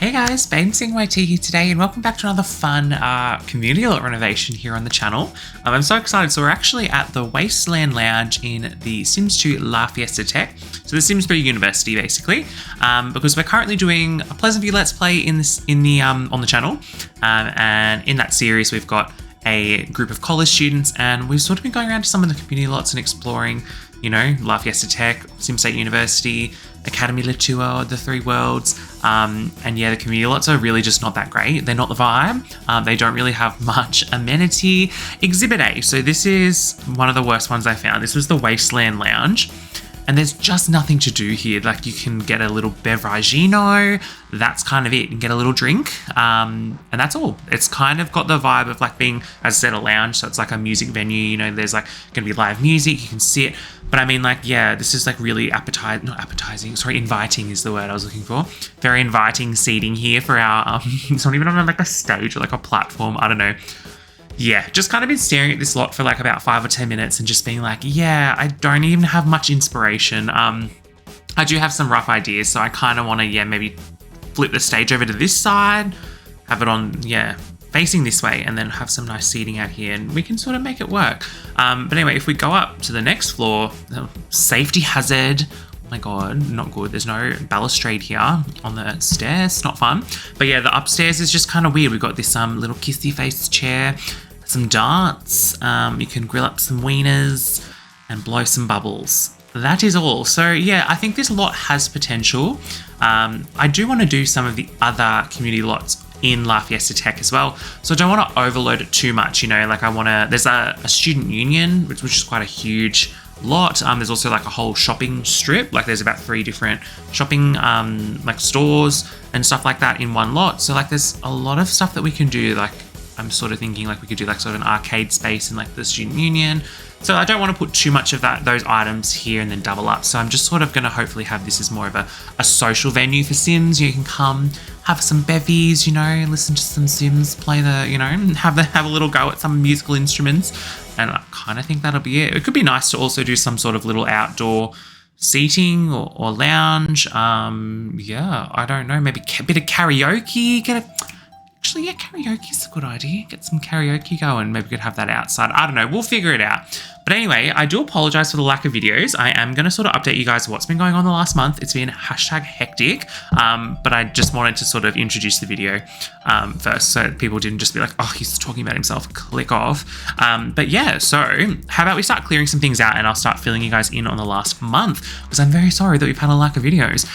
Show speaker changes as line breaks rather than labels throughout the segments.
Hey guys, baydensinghyt here today, and welcome back to another fun community lot renovation here on the channel. I'm so excited. So we're actually at the Wasteland Lounge in the Sims 2 Fiesta Tech. So the Sims 3 University, basically, because we're currently doing a Pleasantview Let's Play on the channel, and in that series we've got a group of college students, and we've sort of been going around to some of the community lots and exploring, you know, Fiesta Tech, Sim State University, Academy Le Tour, the Three Worlds, and yeah, the community lots are really just not that great. They're not the vibe. They don't really have much amenity. Exhibit A, so this is one of the worst ones I found. This was the Wasteland Lounge, and there's just nothing to do here. Like, you can get a little beveragino, that's kind of it. You can get a little drink, and that's all. It's kind of got the vibe of like being, as I said, a lounge, so it's like a music venue, you know, there's like gonna be live music, you can sit. But I mean, like, yeah, this is like really inviting is the word I was looking for. Very inviting seating here for our, it's not even on like a stage or like a platform, I don't know. Yeah, just kind of been staring at this lot for like about 5 or 10 minutes and just being like, yeah, I don't even have much inspiration. I do have some rough ideas, so I kind of want to, yeah, maybe flip the stage over to this side, have it on, yeah, facing this way, and then have some nice seating out here, and we can sort of make it work. But anyway, if we go up to the next floor, safety hazard. Oh my god, not good. There's no balustrade here on the stairs, not fun. But yeah, the upstairs is just kind of weird. We've got this little kissy face chair, some darts, you can grill up some wieners and blow some bubbles. That is all. So yeah, I think this lot has potential. I do want to do some of the other community lots in Fiesta Tech as well, so I don't want to overload it too much, you know, like I want to, there's a student union, which is quite a huge lot. There's also like a whole shopping strip, like there's about 3 different shopping like stores and stuff like that in one lot, so like there's a lot of stuff that we can do. Like, I'm sort of thinking like we could do like sort of an arcade space in like the student union. So I don't want to put too much of those items here and then double up. So I'm just sort of going to hopefully have this as more of a social venue for Sims. You can come, have some bevies, you know, listen to some Sims, play the, you know, have a little go at some musical instruments. And I kind of think that'll be it. It could be nice to also do some sort of little outdoor seating or lounge. Yeah, I don't know, maybe a bit of karaoke, actually, yeah, karaoke is a good idea. Get some karaoke going. Maybe we could have that outside. I don't know. We'll figure it out. But anyway, I do apologize for the lack of videos. I am going to sort of update you guys what's been going on the last month. It's been #hectic, but I just wanted to sort of introduce the video first, so people didn't just be like, oh, he's talking about himself, click off. But yeah, so how about we start clearing some things out, and I'll start filling you guys in on the last month, because I'm very sorry that we've had a lack of videos.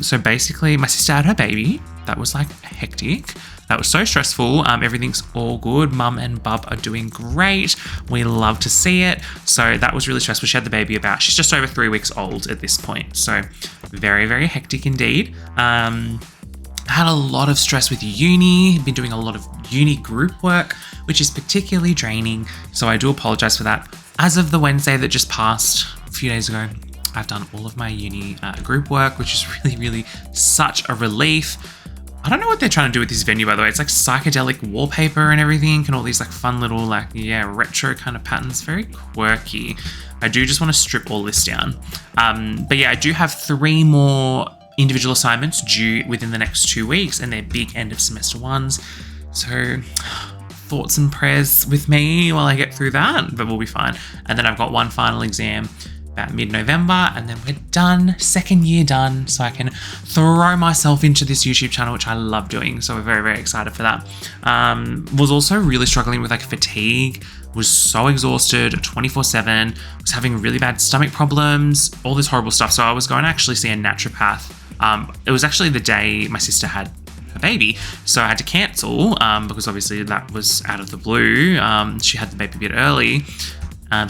So basically, my sister had her baby. That was like hectic. That was so stressful. Everything's all good. Mum and Bub are doing great. We love to see it. So that was really stressful. She had the baby she's just over 3 weeks old at this point. So very, very hectic indeed. Had a lot of stress with uni. Been doing a lot of uni group work, which is particularly draining. So I do apologize for that. As of the Wednesday that just passed a few days ago, I've done all of my uni group work, which is really, really such a relief. I don't know what they're trying to do with this venue, by the way. It's like psychedelic wallpaper and everything, and all these like fun little like, yeah, retro kind of patterns. Very quirky. I do just want to strip all this down. But yeah, I do have 3 more individual assignments due within the next 2 weeks, and they're big end of semester ones. So thoughts and prayers with me while I get through that, but we'll be fine. And then I've got one final exam about mid-November, and then we're done, second year done, so I can throw myself into this YouTube channel, which I love doing. So we're very, very excited for that. Was also really struggling with like fatigue, was so exhausted 24/7, was having really bad stomach problems, all this horrible stuff. So I was going to actually see a naturopath. It was actually the day my sister had her baby, so I had to cancel because obviously that was out of the blue. She had the baby a bit early.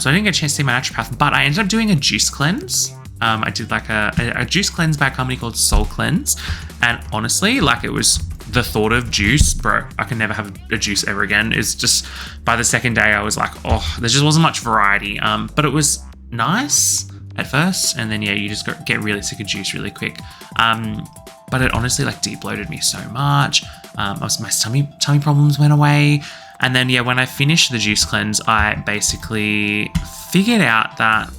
So I didn't get a chance to see my naturopath, but I ended up doing a juice cleanse. I did like a juice cleanse by a company called Soul Cleanse. And honestly, like, it was the thought of juice, bro, I can never have a juice ever again. It's just, by the second day, I was like, oh, there just wasn't much variety. But it was nice at first. And then, yeah, you just get really sick of juice really quick. But it honestly like deep bloated me so much. My tummy problems went away. And then, yeah, when I finished the juice cleanse, I basically figured out that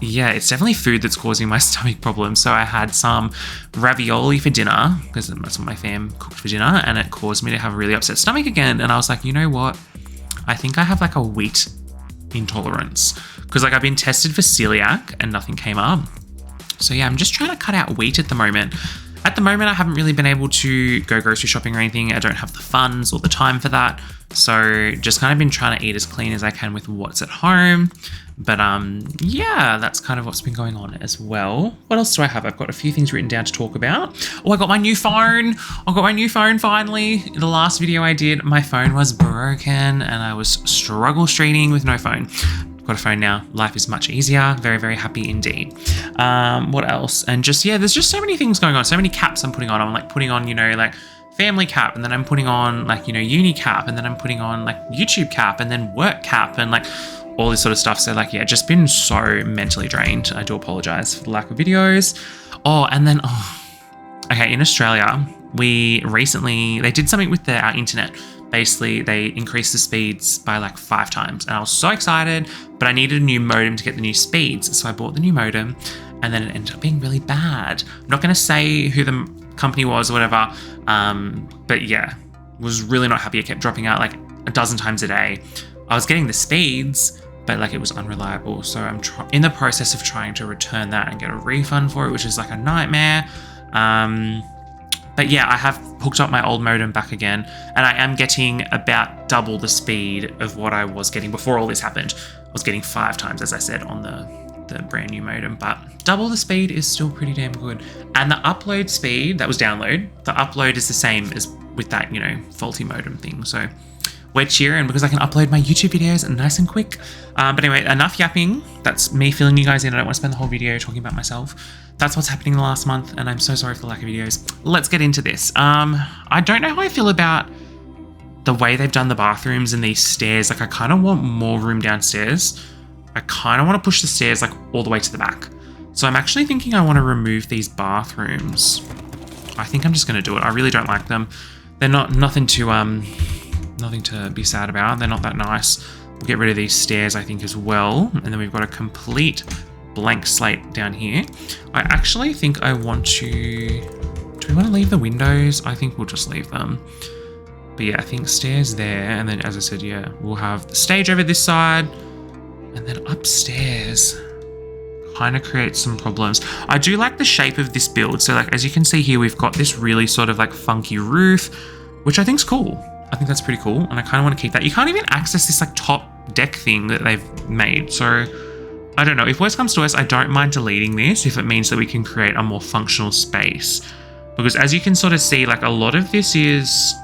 yeah, it's definitely food that's causing my stomach problems. So I had some ravioli for dinner because that's what my fam cooked for dinner, and it caused me to have a really upset stomach again. And I was like, you know what? I think I have like a wheat intolerance because like I've been tested for celiac and nothing came up. So yeah, I'm just trying to cut out wheat at the moment. At the moment, I haven't really been able to go grocery shopping or anything. I don't have the funds or the time for that. So just kind of been trying to eat as clean as I can with what's at home. But yeah, that's kind of what's been going on as well. What else do I have? I've got a few things written down to talk about. Oh, I got my new phone. I got my new phone finally. In the last video I did, my phone was broken and I was struggle streeting with no phone. Got a phone now. Life is much easier. Very, very happy indeed. What else? And just, yeah, there's just so many things going on. So many caps I'm putting on. I'm like putting on, you know, like family cap, and then I'm putting on like, you know, uni cap, and then I'm putting on like YouTube cap, and then work cap, and like all this sort of stuff. So like, yeah, just been so mentally drained. I do apologize for the lack of videos. Oh, and then, okay, in Australia, they did something with our internet. Basically, they increased the speeds by like 5 times, and I was so excited, but I needed a new modem to get the new speeds. So I bought the new modem, and then it ended up being really bad. I'm not going to say who the company was or whatever, but yeah, was really not happy. It kept dropping out like a dozen times a day. I was getting the speeds, but like it was unreliable. So I'm in the process of trying to return that and get a refund for it, which is like a nightmare. But yeah, I have hooked up my old modem back again, and I am getting about double the speed of what I was getting before all this happened. I was getting 5 times, as I said, on the brand new modem, but double the speed is still pretty damn good. And the upload speed, that was download, the upload is the same as with that, you know, faulty modem thing. So we're cheering because I can upload my YouTube videos nice and quick. But anyway, enough yapping. That's me filling you guys in. I don't want to spend the whole video talking about myself. That's what's happening the last month, and I'm so sorry for the lack of videos. Let's get into this. I don't know how I feel about the way they've done the bathrooms and these stairs. Like, I kind of want more room downstairs. I kind of want to push the stairs like all the way to the back. So I'm actually thinking I want to remove these bathrooms. I think I'm just going to do it. I really don't like them. They're nothing to be sad about. They're not that nice. We'll get rid of these stairs, I think, as well. And then we've got a complete blank slate down here. I actually think I want to... Do we want to leave the windows? I think we'll just leave them. But yeah, I think stairs there. And then, as I said, yeah, we'll have the stage over this side. And then upstairs kind of creates some problems. I do like the shape of this build. So like, as you can see here, we've got this really sort of like funky roof, which I think is cool. I think that's pretty cool. And I kind of want to keep that. You can't even access this like top deck thing that they've made. So I don't know. If worst comes to worst, I don't mind deleting this if it means that we can create a more functional space. Because as you can sort of see, like a lot of this is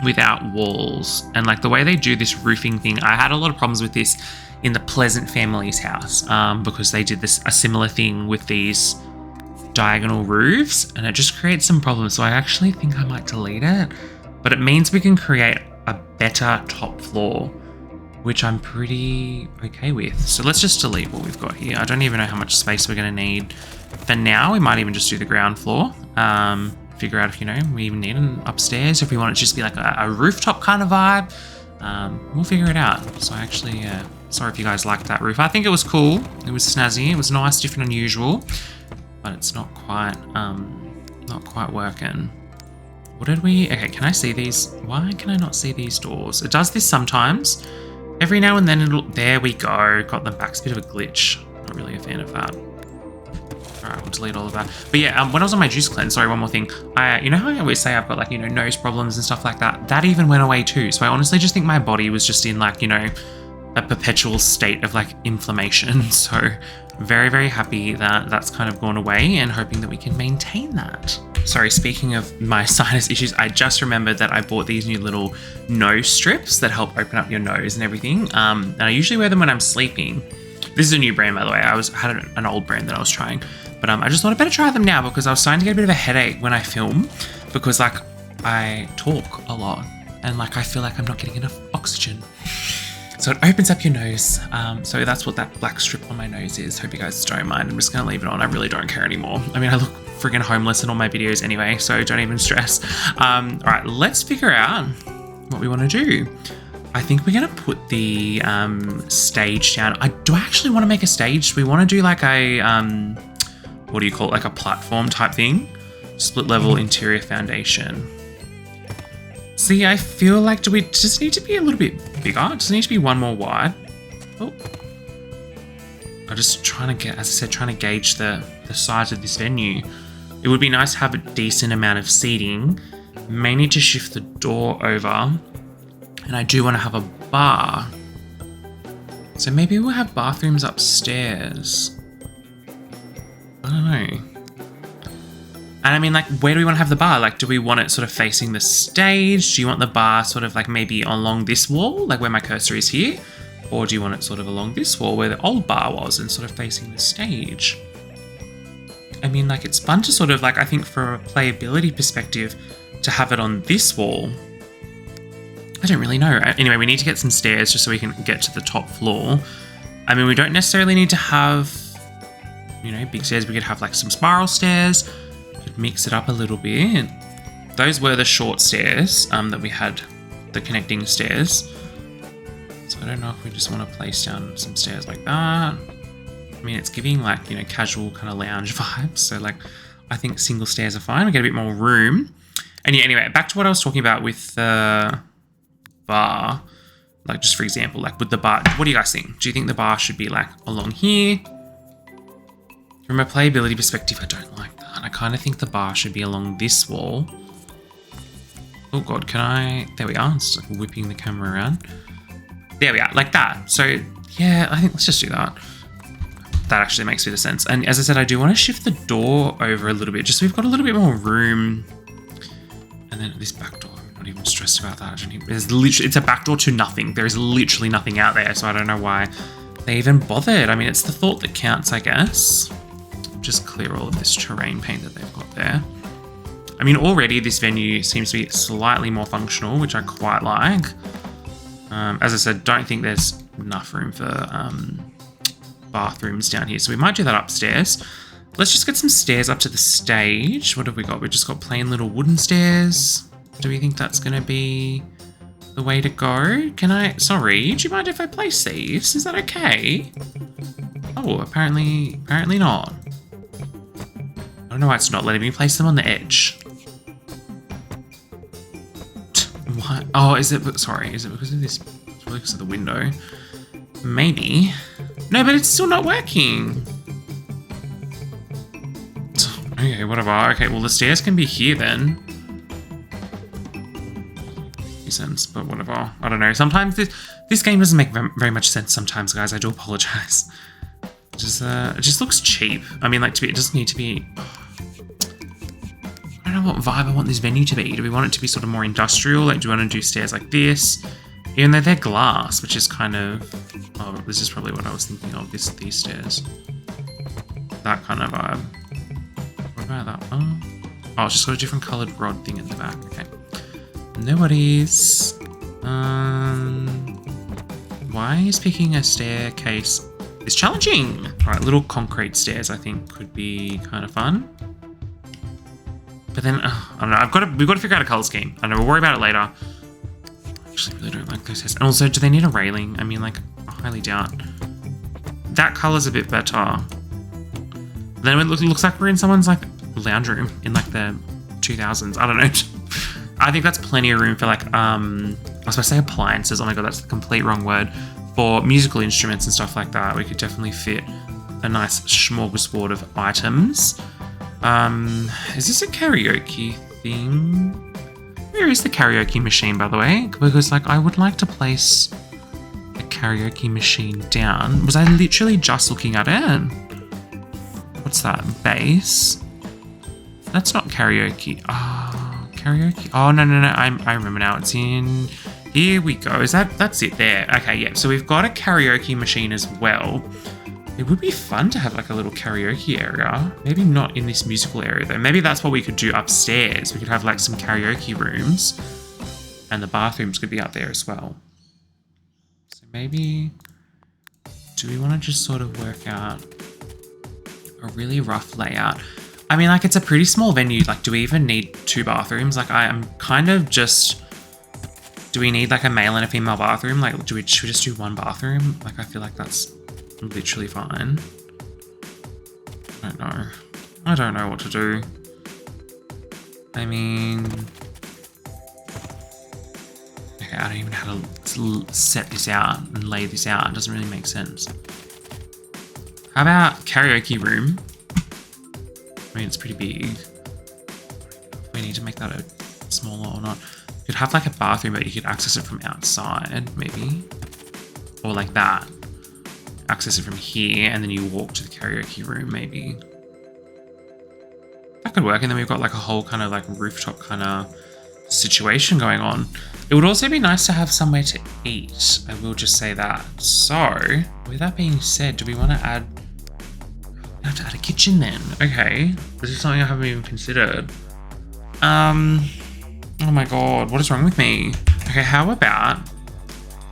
without walls. And like the way they do this roofing thing, I had a lot of problems with this in the Pleasant family's house because they did a similar thing with these diagonal roofs, and it just creates some problems. So I actually think I might delete it, but it means we can create a better top floor, which I'm pretty okay with. So let's just delete what we've got here. I don't even know how much space we're going to need. For now, we might even just do the ground floor. Figure out if, you know, we even need an upstairs, if we want it to just be like a rooftop kind of vibe. We'll figure it out. So actually, sorry if you guys liked that roof. I think it was cool. It was snazzy. It was nice, different, unusual, but it's not quite working. What did we... Okay, can I see these? Why can I not see these doors? It does this sometimes. Every now and then it'll... There we go. Got them back. It's a bit of a glitch. Not really a fan of that. Alright, we'll delete all of that. But yeah, when I was on my juice cleanse, sorry, one more thing. You know how I always say I've got like, you know, nose problems and stuff like that? That even went away too. So I honestly just think my body was just in like, you know, a perpetual state of like inflammation. So very, very happy that that's kind of gone away and hoping that we can maintain that. Sorry, speaking of my sinus issues, I just remembered that I bought these new little nose strips that help open up your nose and everything. And I usually wear them when I'm sleeping. This is a new brand, by the way. I had an old brand that I was trying, but I just thought I'd better try them now because I was starting to get a bit of a headache when I film because like I talk a lot and like I feel like I'm not getting enough oxygen. So it opens up your nose. So that's what that black strip on my nose is. Hope you guys don't mind. I'm just going to leave it on. I really don't care anymore. I mean, I look friggin' homeless in all my videos anyway, so don't even stress. All right, let's figure out what we want to do. I think we're going to put the stage down. Do I actually want to make a stage? Do we want to do like a, what do you call it? Like a platform type thing? Split level interior foundation. See, I feel like, do we just need to be a little bit bigger? Does it need to be one more wide? Oh. I'm just trying to get, as I said, trying to gauge the size of this venue. It would be nice to have a decent amount of seating. May need to shift the door over. And I do want to have a bar. So maybe we'll have bathrooms upstairs. I don't know. And I mean, like, where do we want to have the bar? Like, do we want it sort of facing the stage? Do you want the bar sort of like maybe along this wall, like where my cursor is here? Or do you want it sort of along this wall where the old bar was and sort of facing the stage? I mean, like, it's fun to sort of like, I think from a playability perspective, to have it on this wall. I don't really know. Anyway, we need to get some stairs just so we can get to the top floor. I mean, we don't necessarily need to have, you know, big stairs. We could have like some spiral stairs. Could mix it up a little bit. Those were the short stairs that we had, the connecting stairs. So I don't know if we just want to place down some stairs like that. I mean, it's giving like, you know, casual kind of lounge vibes. So like, I think single stairs are fine. We get a bit more room. And yeah, anyway, back to what I was talking about with the bar. Like, just for example, like with the bar, what do you guys think? Do you think the bar should be like along here? From a playability perspective, I don't like that. I kind of think the bar should be along this wall. Oh God, can I? There we are. It's like whipping the camera around. There we are, like that. So yeah, I think let's just do that. That actually makes a bit of sense. And as I said, I do want to shift the door over a little bit, just so we've got a little bit more room. And then this back door, I'm not even stressed about that. There's literally, it's a back door to nothing. There is literally nothing out there, so I don't know why they even bothered. I mean, it's the thought that counts, I guess. Just clear all of this terrain paint that they've got there. I mean, already this venue seems to be slightly more functional, which I quite like. As I said, don't think there's enough room for bathrooms down here, so we might do that upstairs. Let's just get some stairs up to the stage. What have we got? We've just got plain little wooden stairs. Do we think that's going to be the way to go? Can I... Sorry, do you mind if I place these? Is that okay? Oh, apparently not. I don't know why it's not letting me place them on the edge. What? Oh, is it... Sorry, is it because of this? It's probably because of the window. Maybe. No, but it's still not working. Okay, whatever. Okay, well, the stairs can be here then. Makes sense, but whatever. I don't know. Sometimes this game doesn't make very much sense sometimes, guys. I do apologize. It just looks cheap. I mean, like, it doesn't need to be... I don't know what vibe I want this venue to be. Do we want it to be sort of more industrial? Like, do we want to do stairs like this? Even though they're glass, which is kind of... Oh, this is probably what I was thinking of, these stairs. That kind of vibe. What about that? Oh, it's just got a different coloured rod thing at the back. Okay. No worries. Why is picking a staircase is challenging? All right, little concrete stairs I think could be kind of fun. But then, I don't know, we've got to figure out a colour scheme. I know, we'll worry about it later. I actually really don't like those stairs. And also, do they need a railing? I mean, like, I highly doubt. That colour's a bit better. Then it looks like we're in someone's, like, lounge room in, like, the 2000s. I don't know. I think that's plenty of room for, like, I was supposed to say appliances. Oh my God, that's the complete wrong word. For musical instruments and stuff like that, we could definitely fit a nice smorgasbord of items. Is this a karaoke thing? Where is the karaoke machine, by the way? Because, like, I would like to place a karaoke machine down. Was I literally just looking at it? What's that? Bass? That's not karaoke. Oh, karaoke. Oh, no. I remember now. It's in... Here we go. That's it there. Okay, yeah. So we've got a karaoke machine as well. It would be fun to have like a little karaoke area. Maybe not in this musical area though. Maybe that's what we could do upstairs. We could have like some karaoke rooms and the bathrooms could be up there as well. So maybe, do we want to just sort of work out a really rough layout? I mean, like it's a pretty small venue. Like, do we even need 2 bathrooms? Like I am kind of just Do we need like a male and a female bathroom? Like, should we just do one bathroom? Like, I feel like that's literally fine. I don't know. I don't know what to do. I mean... Okay, I don't even know how to set this out and lay this out. It doesn't really make sense. How about karaoke room? I mean, it's pretty big. We need to make that a smaller or not. You could have like a bathroom, but you could access it from outside, maybe. Or like that. Access it from here, and then you walk to the karaoke room, maybe. That could work, and then we've got like a whole kind of like rooftop kind of situation going on. It would also be nice to have somewhere to eat. I will just say that. So, with that being said, do we want to add... I have to add a kitchen then. Okay, this is something I haven't even considered. Oh my god, what is wrong with me? Okay, how about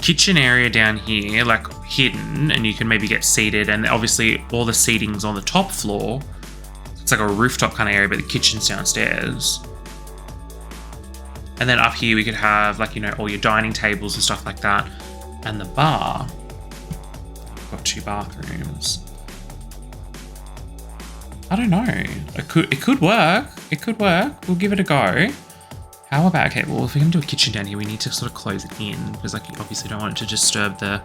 kitchen area down here, like hidden, and you can maybe get seated, and obviously all the seating's on the top floor. It's like a rooftop kind of area, but the kitchen's downstairs. And then up here we could have like, you know, all your dining tables and stuff like that. And the bar. We've got 2 bathrooms. I don't know. It could work. It could work. We'll give it a go. How about, okay, well, if we're gonna do a kitchen down here, we need to sort of close it in because like you obviously don't want it to disturb the,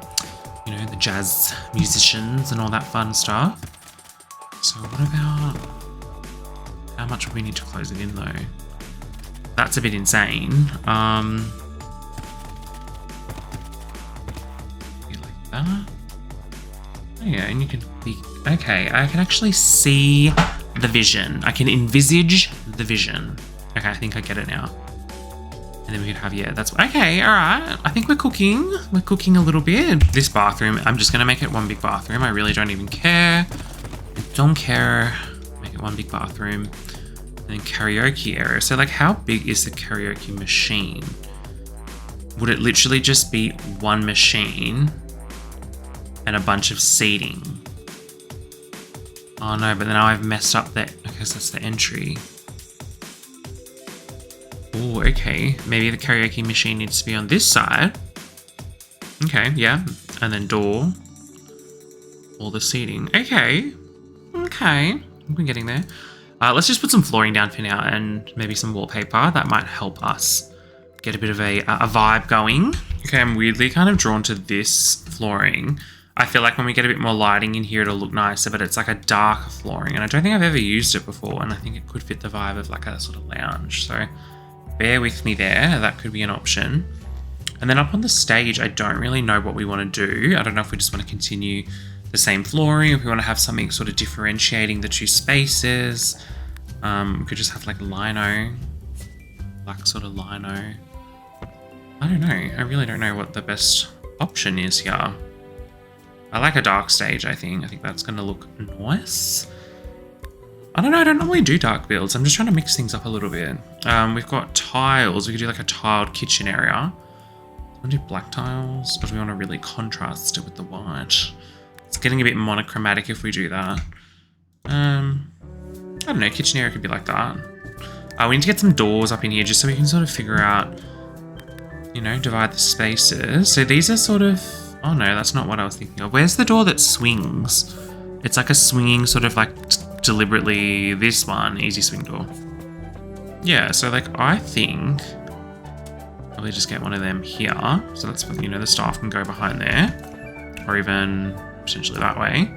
you know, the jazz musicians and all that fun stuff. So what about, how much would we need to close it in though? That's a bit insane. Like that. Oh yeah, and you can be, okay, I can actually see the vision. I can envisage the vision. Okay, I think I get it now. And then we could have, yeah, that's, okay, all right. I think we're cooking. We're cooking a little bit. This bathroom, I'm just gonna make it one big bathroom. I really don't even care. I don't care. Make it one big bathroom. And then karaoke area. So like, how big is the karaoke machine? Would it literally just be one machine and a bunch of seating? Oh no, but then now I've messed up that because that's the entry. Oh, okay. Maybe the karaoke machine needs to be on this side. Okay, yeah. And then door. All the seating. Okay. Okay. We're getting there. Let's just put some flooring down for now and maybe some wallpaper. That might help us get a bit of a vibe going. Okay, I'm weirdly kind of drawn to this flooring. I feel like when we get a bit more lighting in here, it'll look nicer, but it's like a darker flooring. And I don't think I've ever used it before. And I think it could fit the vibe of like a sort of lounge. So bear with me there. That could be an option. And then up on the stage, I don't really know what we want to do. I don't know if we just want to continue the same flooring, if we want to have something sort of differentiating the 2 spaces. We could just have like lino, black sort of lino. I don't know. I really don't know what the best option is here. I like a dark stage, I think. I think that's going to look nice. I don't know. I don't normally do dark builds. I'm just trying to mix things up a little bit. We've got tiles. We could do like a tiled kitchen area. Do we want to do black tiles? Or do we want to really contrast it with the white? It's getting a bit monochromatic if we do that. I don't know, kitchen area could be like that. We need to get some doors up in here just so we can sort of figure out, you know, divide the spaces. So these are sort of, oh no, that's not what I was thinking of. Where's the door that swings? It's like a swinging sort of like deliberately, this one, easy swing door. Yeah, so like I think probably just get one of them here. So that's, you know, the staff can go behind there or even potentially that way.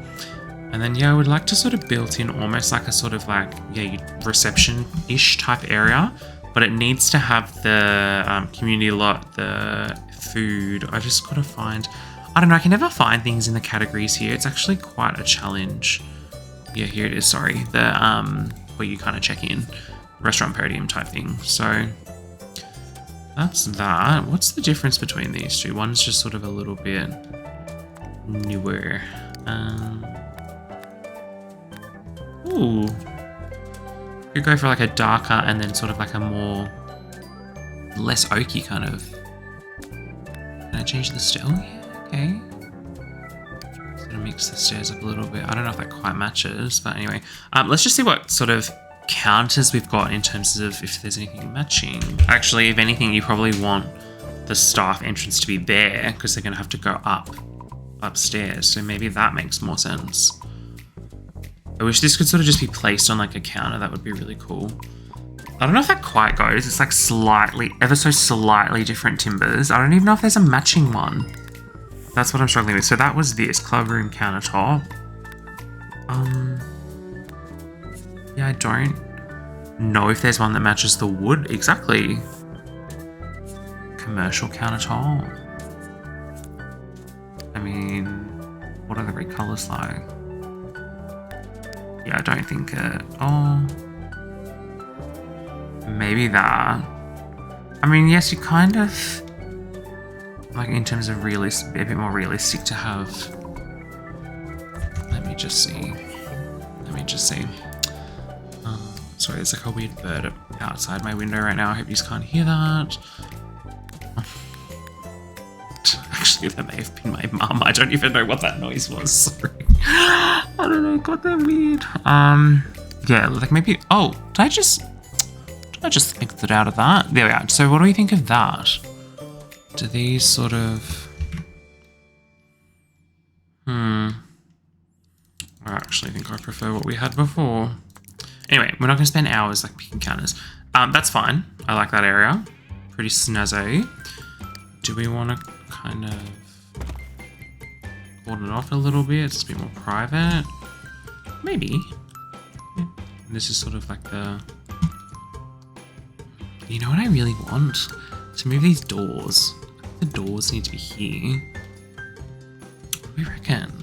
And then, yeah, I would like to sort of build in almost like a sort of like, yeah, reception-ish type area, but it needs to have the community lot, the food. I just got to find, I don't know, I can never find things in the categories here. It's actually quite a challenge. Yeah, here it is, sorry. The, where you kind of check in, restaurant podium type thing. So that's that. What's the difference between these 2? One's just sort of a little bit newer. Ooh. Could go for like a darker and then sort of like a more less oaky kind of. Can I change the style? Yeah, okay. Sort of mix the stairs up a little bit. I don't know if that quite matches, but anyway. Let's just see what sort of counters we've got in terms of if there's anything matching. Actually, if anything, you probably want the staff entrance to be there because they're going to have to go upstairs. So maybe that makes more sense. I wish this could sort of just be placed on like a counter. That would be really cool. I don't know if that quite goes. It's like slightly, ever so slightly different timbers. I don't even know if there's a matching one. That's what I'm struggling with. So that was this club room countertop. Yeah, I don't know if there's one that matches the wood exactly. Commercial countertop. I mean, what are the red colours like? Yeah, I don't think it. Oh, maybe that. I mean, yes, you kind of like in terms of realistic, a bit more realistic to have. Let me just see. Sorry, there's like a weird bird outside my window right now. I hope you just can't hear that. Actually, that may have been my mum. I don't even know what that noise was. Sorry. I don't know. Got that weird. Yeah, like maybe. Oh, did I just exit out of that? There we are. So, what do we think of that? Do these sort of? I actually think I prefer what we had before. Anyway, we're not going to spend hours like picking counters. That's fine. I like that area. Pretty snazzy. Do we want to kind of cordon it off a little bit? It's a bit more private. Maybe. Yeah. This is sort of like the... You know what I really want? To move these doors. The doors need to be here. What do we reckon?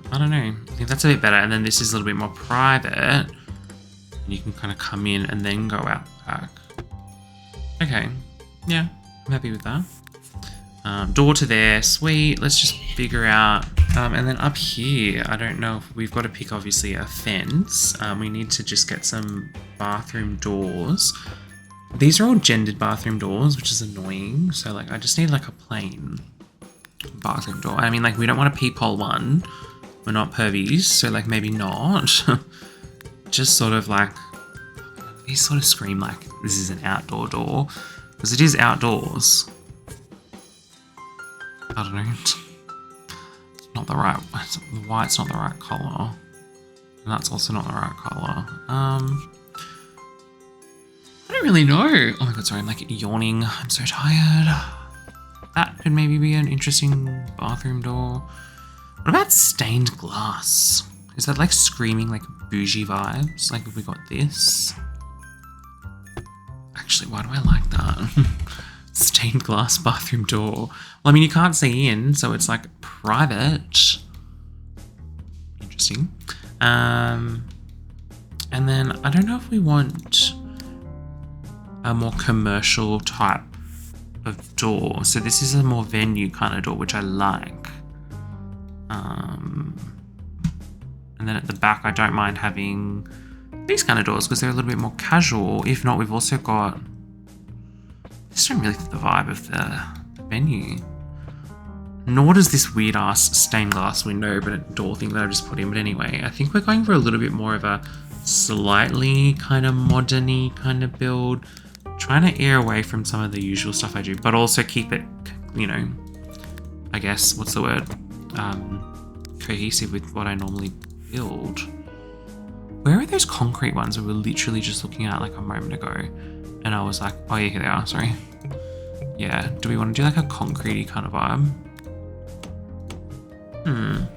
I don't know. I think that's a bit better. And then this is a little bit more private. And you can kind of come in and then go out back. Okay. Yeah, I'm happy with that. Door to there. Sweet. Let's just figure out. And then up here, I don't know if we've got to pick, obviously, a fence. We need to just get some bathroom doors. These are all gendered bathroom doors, which is annoying. So, like, I just need, like, a plain bathroom door. I mean, like, we don't want a peephole one. We're not pervies, so like maybe not. Just sort of like, these sort of scream like this is an outdoor door. Because it is outdoors. I don't know. It's not the right, the white's not the right colour. And that's also not the right colour. I don't really know. Oh my god, sorry, I'm like yawning. I'm so tired. That could maybe be an interesting bathroom door. What about stained glass? Is that like screaming like bougie vibes? Like if we got this? Actually, why do I like that? Stained glass bathroom door. Well, I mean, you can't see in, so it's like private. Interesting. And then I don't know if we want a more commercial type of door. So this is a more venue kind of door, which I like. And then at the back, I don't mind having these kind of doors because they're a little bit more casual. If not, we've also got... This don't really fit the vibe of the venue. Nor does this weird ass stained glass window, but a door thing that I've just put in. But anyway, I think we're going for a little bit more of a slightly kind of modern-y kind of build. Trying to ear away from some of the usual stuff I do, but also keep it, you know, I guess, what's the word? Cohesive with what I normally build. Where are those concrete ones we were literally just looking at like a moment ago? And I was like, oh yeah, here they are, sorry. Yeah, do we want to do like a concrete-y kind of vibe? A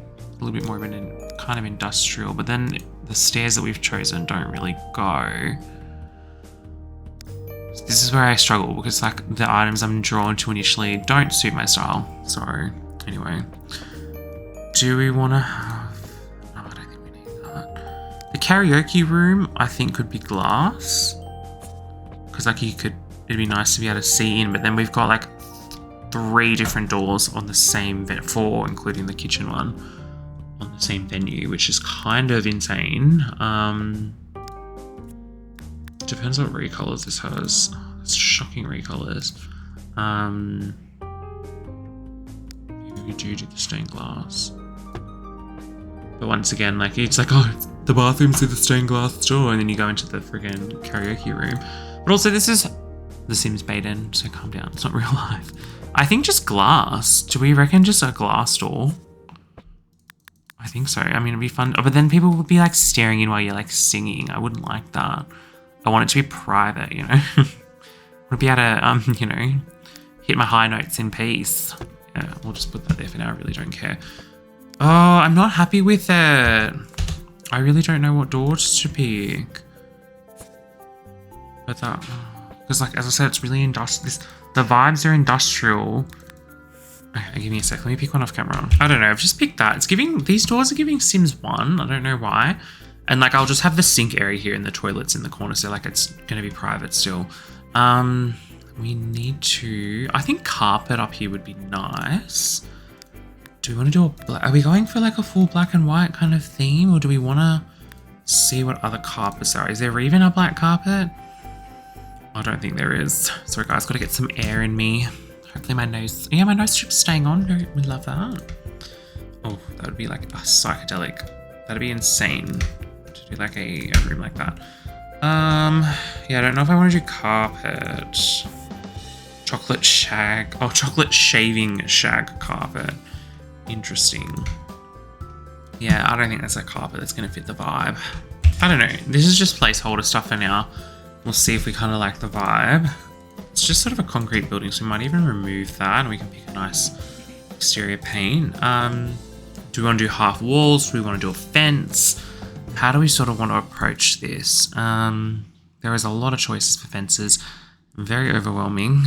little bit more of an kind of industrial, but then the stairs that we've chosen don't really go. This is where I struggle because like the items I'm drawn to initially don't suit my style. So anyway, do we want to have... No, I don't think we need that. The karaoke room I think could be glass because like it'd be nice to be able to see in, but then we've got like 3 different doors on the same 4, including the kitchen one, on the same venue, which is kind of insane. Depends what recolors this has. It's shocking recolors. Maybe we do the stained glass. But once again, like it's like, oh, the bathroom's through the stained glass door, and then you go into the friggin' karaoke room. But also this The Sims Bayden, so calm down. It's not real life. I think just glass. Do we reckon just a glass door? I think so. I mean, it'd be fun. Oh, but then people would be like staring in while you're like singing. I wouldn't like that. I want it to be private, you know? Would be able to, you know, hit my high notes in peace. Yeah, we'll just put that there for now. I really don't care. Oh, I'm not happy with it. I really don't know what doors to pick. But that, because like, as I said, it's really industrial. The vibes are industrial. Okay, give me a sec. Let me pick one off camera. I don't know. I've just picked that. It's giving, these doors are giving Sims 1. I don't know why. And like, I'll just have the sink area here and the toilets in the corner. So like, it's going to be private still. We need to, I think carpet up here would be nice. Do we want to do a black, are we going for like a full black and white kind of theme? Or do we want to see what other carpets are? Is there even a black carpet? I don't think there is. Sorry guys, got to get some air in me. Hopefully my nose, yeah, my nose strip's staying on. We love that. Oh, that would be like a psychedelic. That'd be insane to do like a room like that. Yeah, I don't know if I want to do carpet. Chocolate shag. Oh, chocolate shaving shag carpet. Interesting. Yeah, I don't think that's a carpet that's going to fit the vibe. I don't know. This is just placeholder stuff for now. We'll see if we kind of like the vibe. It's just sort of a concrete building, so we might even remove that and we can pick a nice exterior paint. Do we want to do half walls? Do we want to do a fence? How do we sort of want to approach this? There is a lot of choices for fences. Very overwhelming.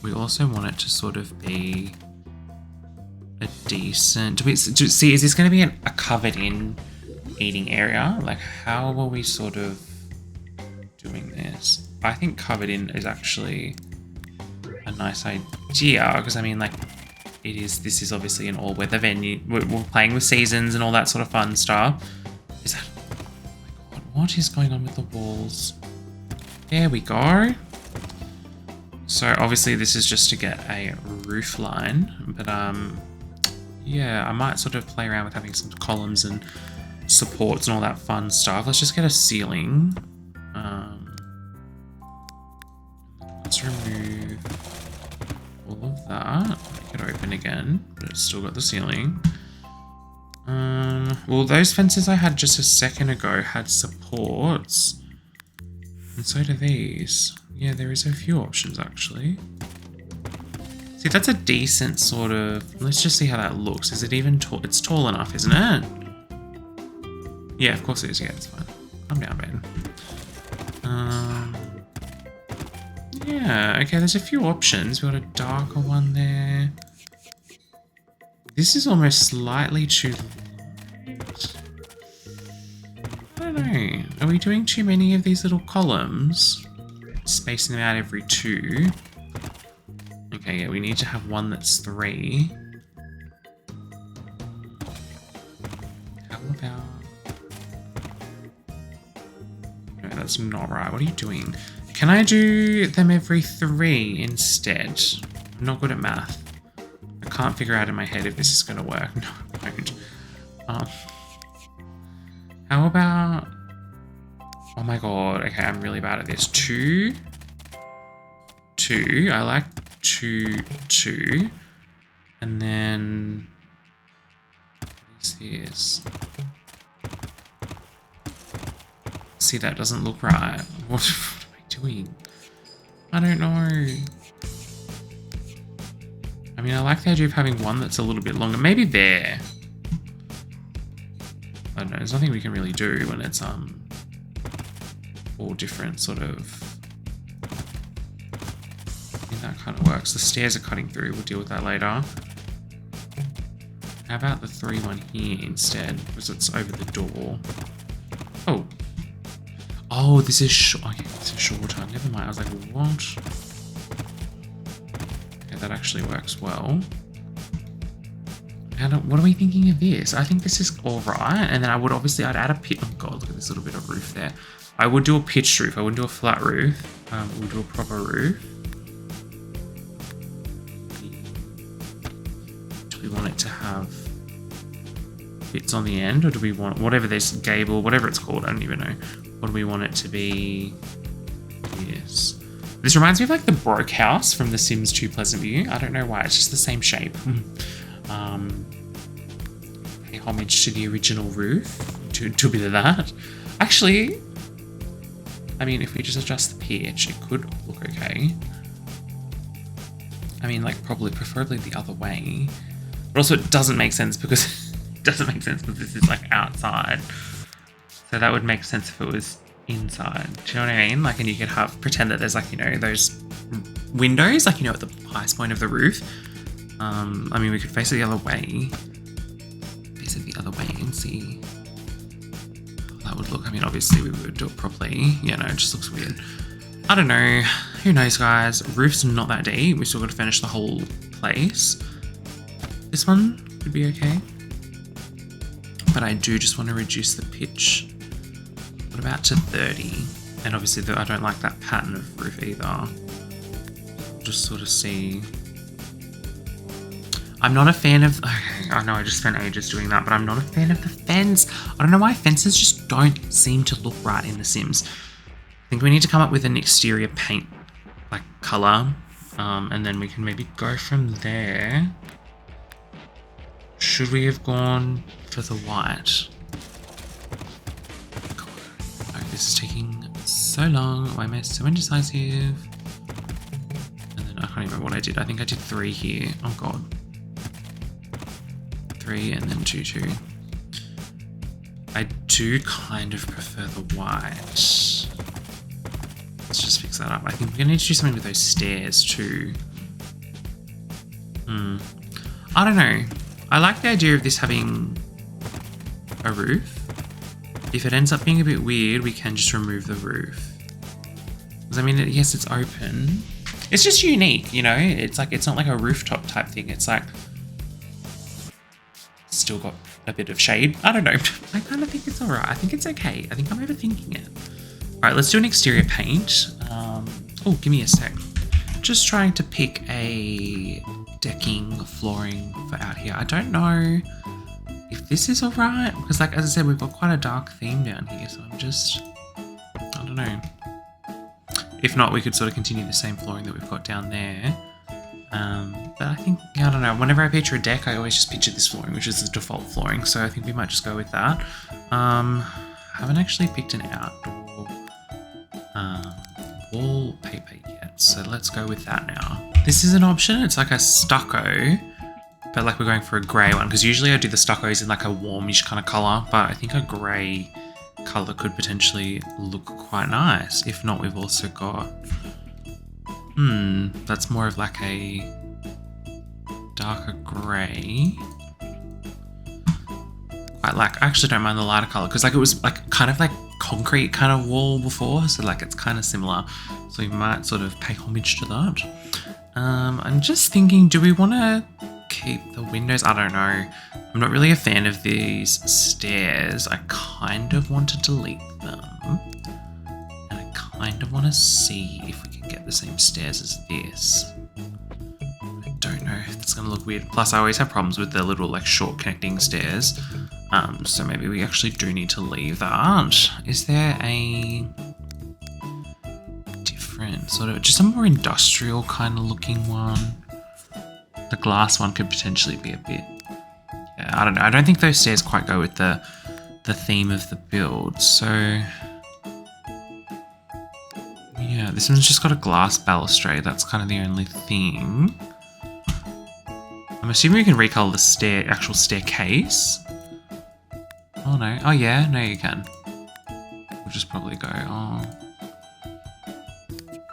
We also want it to sort of be a decent... see, is this going to be a covered-in eating area? Like, how are we sort of doing this? I think covered in is actually a nice idea because I mean, like, this is obviously an all-weather venue. We're playing with seasons and all that sort of fun stuff. Is that, oh my god, what is going on with the walls? There we go. So obviously this is just to get a roof line, but yeah, I might sort of play around with having some columns and supports and all that fun stuff. Let's just get a ceiling. Let's remove all of that. Make it open again, but it's still got the ceiling. Well, those fences I had just a second ago had supports. And so do these. Yeah, there is a few options actually. See, that's a decent sort of... Let's just see how that looks. Is it even tall? It's tall enough, isn't it? Yeah, of course it is. Yeah, it's fine. Calm down, Ben. Yeah, okay, there's a few options. We've got a darker one there. This is almost slightly too light. I don't know. Are we doing too many of these little columns? Spacing them out every 2. Okay, yeah, we need to have one that's 3. How about... No, that's not right. What are you doing? Can I do them every 3 instead? I'm not good at math. I can't figure out in my head if this is going to work. No, I don't. How about... Oh my god. Okay, I'm really bad at this. 2. 2. I like 2, 2. And then... What is this? See, that doesn't look right. What am I doing? I don't know. I mean, I like the idea of having one that's a little bit longer. Maybe there. I don't know. There's nothing we can really do when it's all different sort of... I think that kind of works. The stairs are cutting through. We'll deal with that later. How about the 3 one here instead? Because it's over the door. Oh. Oh, this is short. Okay, this is shorter. Never mind. I was like, what? Okay, that actually works well. And what are we thinking of this? I think this is all right. And then I would obviously, I'd add a pit. Oh god, look at this little bit of roof there. I would do a pitched roof. I wouldn't do a flat roof. We'll do a proper roof. Do we want it to have bits on the end, or do we want whatever this gable, whatever it's called? I don't even know. What do we want it to be? Yes. This reminds me of like the Broke House from The Sims 2 Pleasant View. I don't know why, it's just the same shape. Pay homage to the original roof, to a bit of that. Actually, I mean, if we just adjust the pitch, it could look okay. I mean, like preferably the other way. But also it doesn't make sense because this is like outside. So that would make sense if it was inside. Do you know what I mean? Like, and you could pretend that there's like, you know, those windows, like, you know, at the highest point of the roof. I mean, we could face it the other way. Face it the other way and see how that would look. I mean, obviously we would do it properly. Yeah, no, it just looks weird. I don't know. Who knows, guys? Roof's not that deep. We still got to finish the whole place. This one could be okay. But I do just want to reduce the pitch. What about to 30? And obviously I don't like that pattern of roof either. Just sort of see. I'm not a fan of, I know I just spent ages doing that, but I'm not a fan of the fence. I don't know why fences just don't seem to look right in The Sims. I think we need to come up with an exterior paint like color, and then we can maybe go from there. Should we have gone for the white? God, no, this is taking so long. Why am I so indecisive? And then I can't even remember what I did. I think I did 3 here. Oh god. 3 and then 2, 2. I do kind of prefer the white. Let's just fix that up. I think we're gonna need to do something with those stairs too. I don't know. I like the idea of this having a roof. If it ends up being a bit weird, we can just remove the roof. Because I mean, yes, it's open. It's just unique, you know? It's like, it's not like a rooftop type thing. It's like, still got a bit of shade. I don't know. I kind of think it's all right. I think it's okay. I think I'm overthinking it. All right, let's do an exterior paint. Oh, give me a sec. Just trying to pick a decking flooring for out here. I don't know if this is all right because, like, as I said, we've got quite a dark theme down here. So I'm just, I don't know. If not, we could sort of continue the same flooring that we've got down there. But I think, yeah, I don't know. Whenever I picture a deck, I always just picture this flooring, which is the default flooring. So I think we might just go with that. Haven't actually picked an outdoor wallpaper yet. So let's go with that now. This is an option. It's like a stucco, but like we're going for a grey one because usually I do the stuccos in like a warmish kind of colour, but I think a grey colour could potentially look quite nice. If not, we've also got, that's more of like a darker grey. I actually don't mind the lighter colour because like it was like kind of like concrete kind of wall before, so like it's kind of similar. So we might sort of pay homage to that. I'm just thinking, do we want to keep the windows? I don't know. I'm not really a fan of these stairs. I kind of want to delete them. And I kind of want to see if we can get the same stairs as this. I don't know if it's going to look weird. Plus, I always have problems with the little like short connecting stairs. So maybe we actually do need to leave that. Is there a different sort of, just a more industrial kind of looking one? The glass one could potentially be a bit, yeah, I don't know. I don't think those stairs quite go with the theme of the build. So yeah, this one's just got a glass balustrade. That's kind of the only thing. I'm assuming we can recolor the actual staircase. Oh no, oh yeah, no you can. We'll just probably go, oh.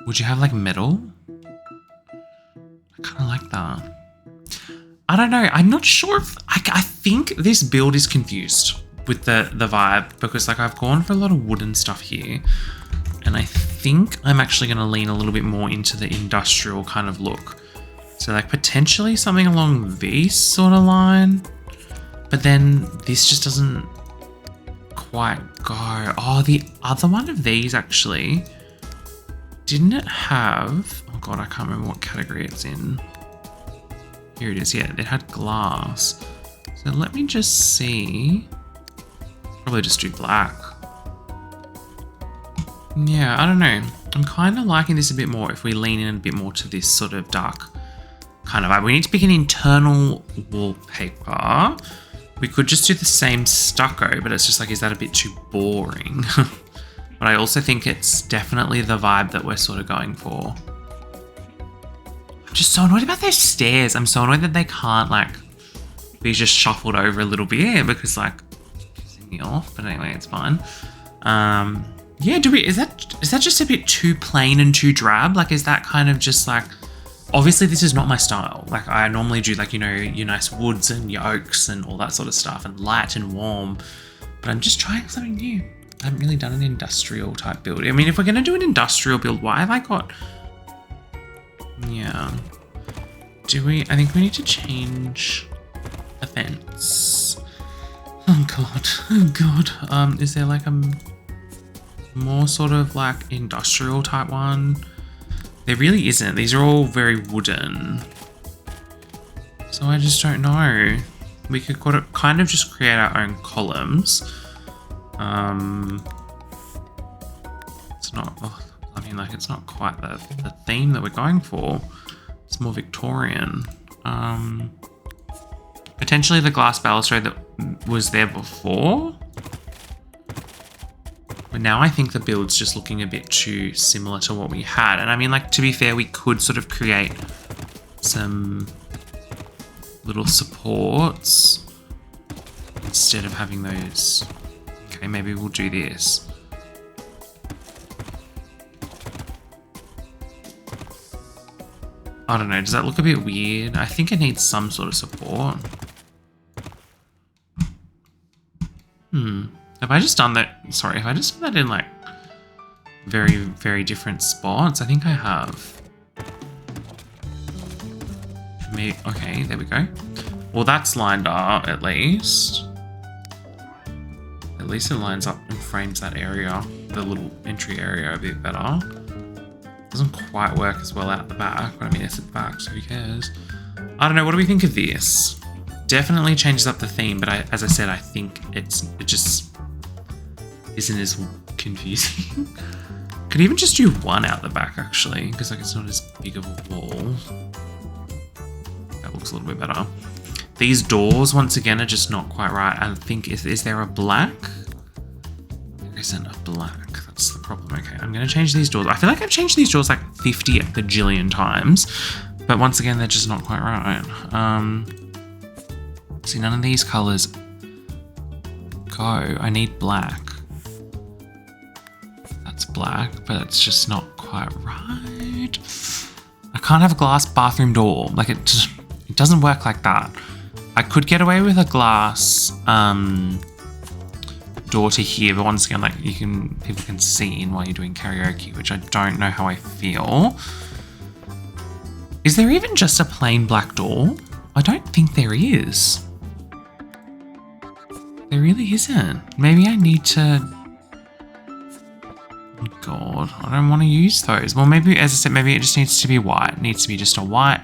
Would you have like metal? I kind of like that. I don't know, I'm not sure if, I think this build is confused with the vibe because like I've gone for a lot of wooden stuff here and I think I'm actually going to lean a little bit more into the industrial kind of look. So like potentially something along this sort of line, but then this just doesn't quite go. Oh, the other one of these actually, didn't it have, oh god, I can't remember what category it's in. Here it is, yeah, it had glass. So let me just see. Probably just do black. Yeah, I don't know. I'm kind of liking this a bit more if we lean in a bit more to this sort of dark kind of vibe. We need to pick an internal wallpaper. We could just do the same stucco, but it's just like, is that a bit too boring? But I also think it's definitely the vibe that we're sort of going for. I'm just so annoyed about those stairs. I'm so annoyed that they can't like be just shuffled over a little bit because like it's pissing me off. But anyway, it's fine. Yeah, is that just a bit too plain and too drab? Like, is that kind of just like, obviously this is not my style. Like I normally do like, you know, your nice woods and your oaks and all that sort of stuff and light and warm, but I'm just trying something new. I haven't really done an industrial type build. I mean, if we're going to do an industrial build, why have I got... Yeah. I think we need to change the fence. Oh God. Oh God. Is there like a more sort of like industrial type one? There really isn't. These are all very wooden. So I just don't know. We could kind of just create our own columns. It's not, I mean, like, it's not quite the theme that we're going for. It's more Victorian. Potentially the glass balustrade that was there before. But now I think the build's just looking a bit too similar to what we had. And I mean, like, to be fair, we could sort of create some little supports instead of having those. Okay, maybe we'll do this. I don't know, does that look a bit weird? I think it needs some sort of support. Have I just done that? Sorry, have I just done that in like very, very different spots? I think I have. Maybe, okay, there we go. Well, that's lined up at least. At least it lines up and frames that area, the little entry area a bit better. Doesn't quite work as well out the back, but I mean, it's at the back, so who cares? I don't know, what do we think of this? Definitely changes up the theme, but as I said, I think it just isn't as confusing. Could even just do one out the back, actually, because like it's not as big of a wall. That looks a little bit better. These doors, once again, are just not quite right. I think, is there a black? There isn't a black. That's the problem. Okay, I'm going to change these doors. I feel like I've changed these doors like 50 bajillion times, but once again, they're just not quite right. See, none of these colors go. I need black. That's black, but it's just not quite right. I can't have a glass bathroom door. Like it doesn't work like that. I could get away with a glass door to here, but once again, like people can see in while you're doing karaoke, which I don't know how I feel. Is there even just a plain black door? I don't think there is. There really isn't. Maybe I need to... Oh God, I don't want to use those. Well, maybe, as I said, maybe it just needs to be white. It needs to be just a white,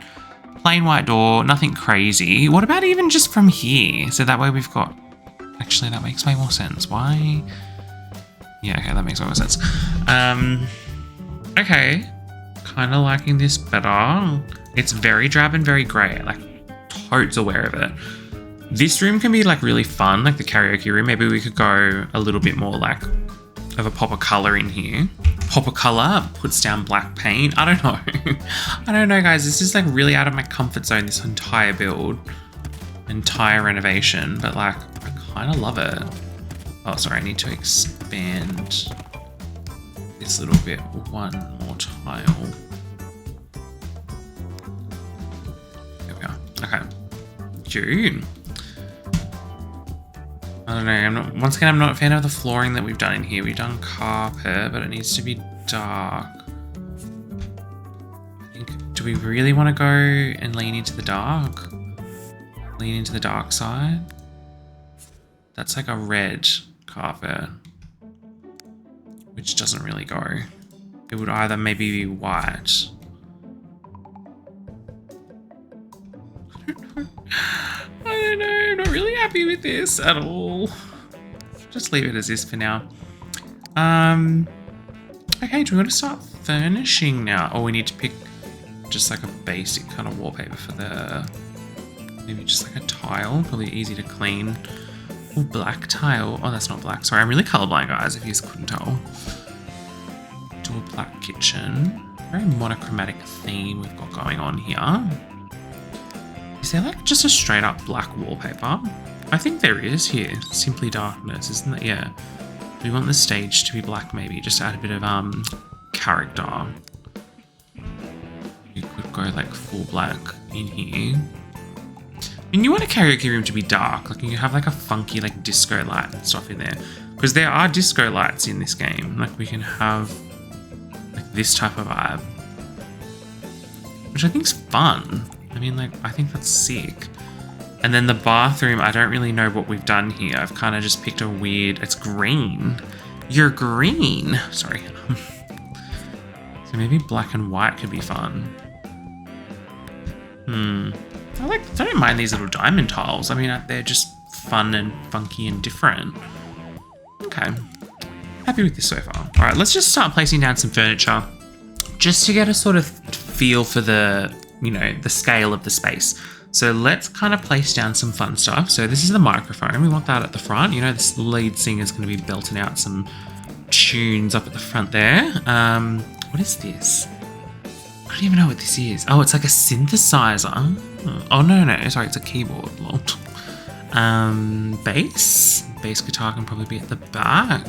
plain white door, nothing crazy. What about even just from here? So that way we've got... Actually, that makes way more sense. Why? Yeah, okay, that makes way more sense. Okay. Kind of liking this better. It's very drab and very grey. Like, totes aware of it. This room can be like really fun, like the karaoke room. Maybe we could go a little bit more like of a pop of colour in here. Pop of colour puts down black paint. I don't know. I don't know, guys. This is like really out of my comfort zone, this entire build, entire renovation, but like I kind of love it. Oh, sorry, I need to expand this little bit one more tile. There we go. Okay. June. I don't know, once again, I'm not a fan of the flooring that we've done in here. We've done carpet, but it needs to be dark. I think, do we really want to go and lean into the dark? Lean into the dark side? That's like a red carpet, which doesn't really go. It would either maybe be white. I don't know, I'm not really happy with this at all. Just leave it as is for now. Okay, do we want to start furnishing now? Or we need to pick just like a basic kind of wallpaper for the... Maybe just like a tile, probably easy to clean. Oh, black tile. Oh, that's not black. Sorry, I'm really colorblind, guys, if you just couldn't tell. Do a black kitchen. Very monochromatic theme we've got going on here. Is there like just a straight up black wallpaper? I think there is here. Simply darkness, isn't it? Yeah. We want the stage to be black, maybe. Just add a bit of character. You could go like full black in here. And you want a karaoke room to be dark. Like you have like a funky like disco light and stuff in there. Because there are disco lights in this game. Like we can have like this type of vibe. Which I think's fun. I mean, like, I think that's sick. And then the bathroom, I don't really know what we've done here. I've kind of just picked a weird... It's green. You're green. Sorry. So maybe black and white could be fun. I don't mind these little diamond tiles. I mean, they're just fun and funky and different. Okay. Happy with this so far. All right, let's just start placing down some furniture just to get a sort of feel for the, you know, the scale of the space. So let's kind of place down some fun stuff. So this is the microphone. We want that at the front. You know, this lead singer is going to be belting out some tunes up at the front there. What is this? I don't even know what this is. Oh, it's like a synthesizer. Oh, no. Sorry, it's a keyboard. Bass. Bass guitar can probably be at the back.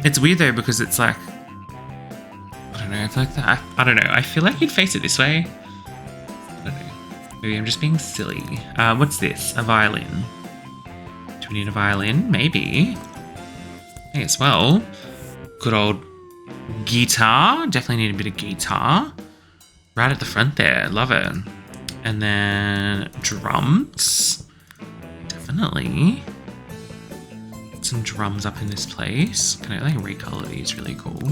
It's weird though because it's like, I don't know. I feel like that. I don't know. I feel like you'd face it this way. I don't know. Maybe I'm just being silly. What's this? A violin. Do we need a violin? Maybe. May as well. Good old guitar. Definitely need a bit of guitar. Right at the front there. Love it. And then drums. Definitely. Some drums up in this place. Can I recolor these? Really cool.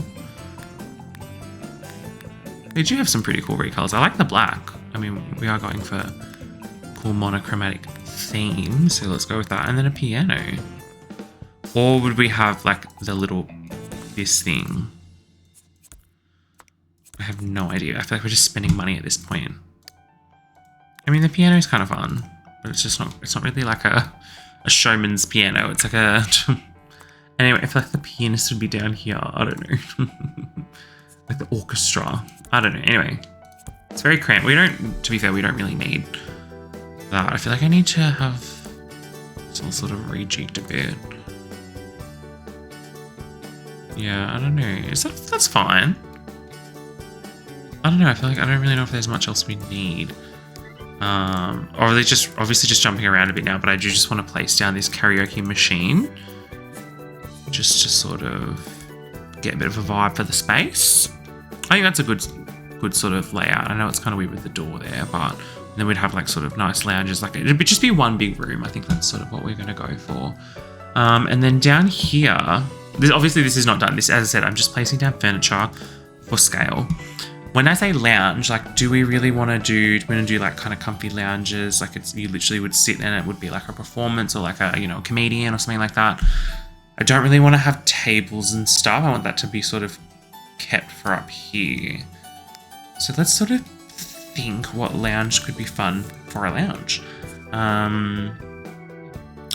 They do have some pretty cool recolors. I like the black. I mean, we are going for cool monochromatic theme, so let's go with that. And then a piano. Or would we have like the little, this thing? I have no idea. I feel like we're just spending money at this point. I mean, the piano is kind of fun, but it's not really like a showman's piano. It's like a, anyway, I feel like the pianist would be down here. I don't know. Like the orchestra. I don't know. Anyway, it's very cramped. To be fair, we don't really need that. I feel like I need to have some sort of rejigged a bit. Yeah, I don't know. That's fine. I don't know. I feel like I don't really know if there's much else we need. Or are they just obviously just jumping around a bit now, but I do just want to place down this karaoke machine just to sort of get a bit of a vibe for the space. I think that's a good sort of layout. I know it's kind of weird with the door there, but then we'd have like sort of nice lounges. Like it'd just be one big room. I think that's sort of what we're going to go for. And then down here, obviously this is not done. This, as I said, I'm just placing down furniture for scale. When I say lounge, like, do we really want to do like kind of comfy lounges? Like you literally would sit and it would be like a performance or like a, you know, a comedian or something like that. I don't really want to have tables and stuff. I want that to be sort of kept for up here. So let's sort of think what lounge could be fun for a lounge.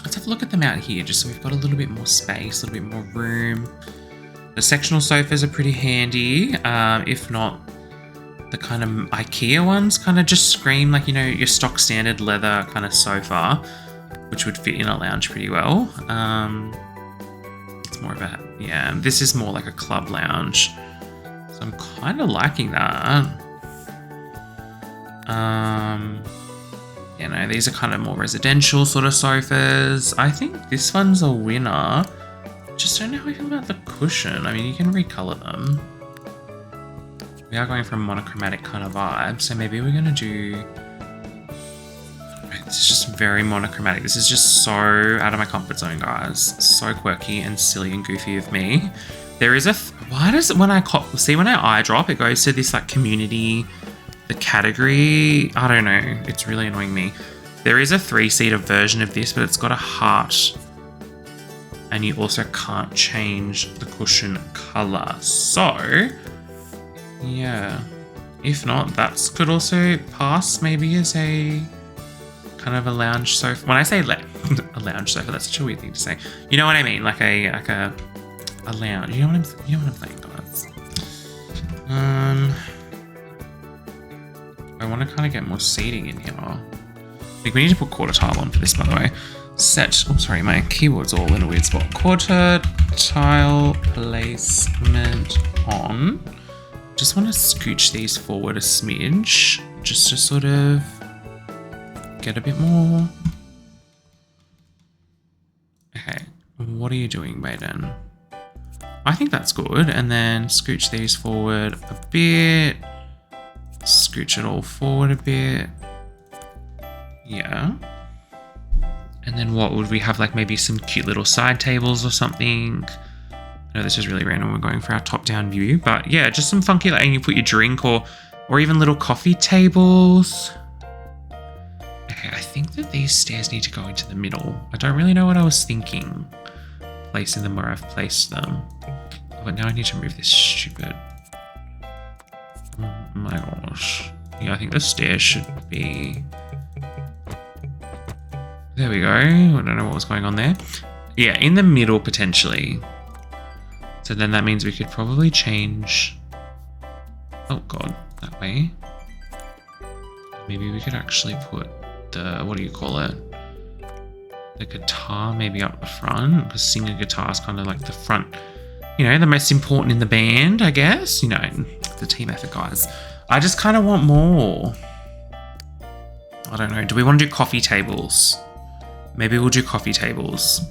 Let's have a look at them out here just so we've got a little bit more space, a little bit more room. The sectional sofas are pretty handy. If not, the kind of IKEA ones kind of just scream like, you know, your stock standard leather kind of sofa, which would fit in a lounge pretty well. It's more of a, yeah, this is more like a club lounge. So I'm kind of liking that. You know, these are kind of more residential sort of sofas. I think this one's a winner. Just don't know how I feel about the cushion. I mean, you can recolor them. We are going for a monochromatic kind of vibe, so maybe we're gonna do... This is just very monochromatic. This is just so out of my comfort zone, guys. So quirky and silly and goofy of me. There is a... Why does it, when I eye drop, it goes to this like community, the category? I don't know. It's really annoying me. There is a 3-seater version of this, but it's got a heart and you also can't change the cushion color. So, yeah. If not, that could also pass maybe as a kind of a lounge sofa. When I say a lounge sofa, that's such a weird thing to say. You know what I mean? Like a lounge. You know what I'm saying, guys? I want to kind of get more seating in here. I think we need to put quarter tile on for this, by the way. Set. Oh, sorry, my keyboard's all in a weird spot. Quarter tile placement on. Just want to scooch these forward a smidge, just to sort of get a bit more. Okay, what are you doing, Bayden? I think that's good. And then scooch these forward a bit. Scooch it all forward a bit. Yeah. And then what would we have? Like maybe some cute little side tables or something. I know this is really random. We're going for our top-down view, but yeah, just some funky, like, and you put your drink or even little coffee tables. Okay, I think that these stairs need to go into the middle. I don't really know what I was thinking, placing them where I've placed them. But now I need to move this stupid. Oh my gosh. Yeah, I think the stairs should be. There we go. I don't know what was going on there. Yeah, in the middle potentially. So then that means we could probably change. Oh god, that way. Maybe we could actually put the, what do you call it? The guitar maybe up the front, because singing guitar is kind of like the front, you know, the most important in the band, I guess. You know, the team effort, guys. I just kind of want more. I don't know. Do we want to do coffee tables? Maybe we'll do coffee tables.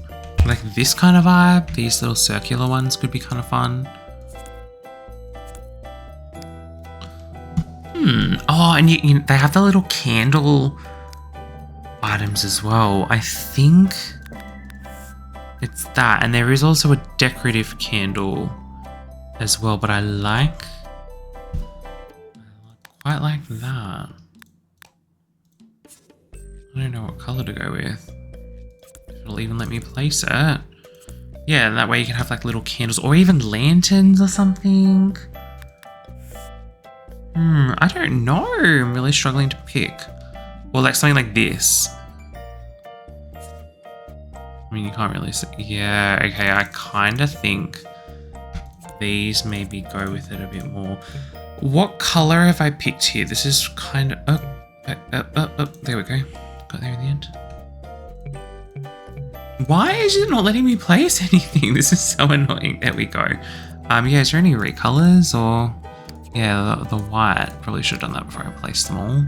Like this kind of vibe. These little circular ones could be kind of fun. Oh, and they have the little candle items as well. I think it's that. And there is also a decorative candle as well, but I quite like that. I don't know what color to go with. It'll even let me place it. Yeah, that way you can have like little candles or even lanterns or something. I don't know. I'm really struggling to pick. Or like something like this. I mean, you can't really see. Yeah, okay, I kind of think these maybe go with it a bit more. What color have I picked here? This is kind of... there we go. Got there in the end. Why is it not letting me place anything? This is so annoying. There we go. Yeah, is there any recolors or... Yeah, the white. Probably should have done that before I placed them all.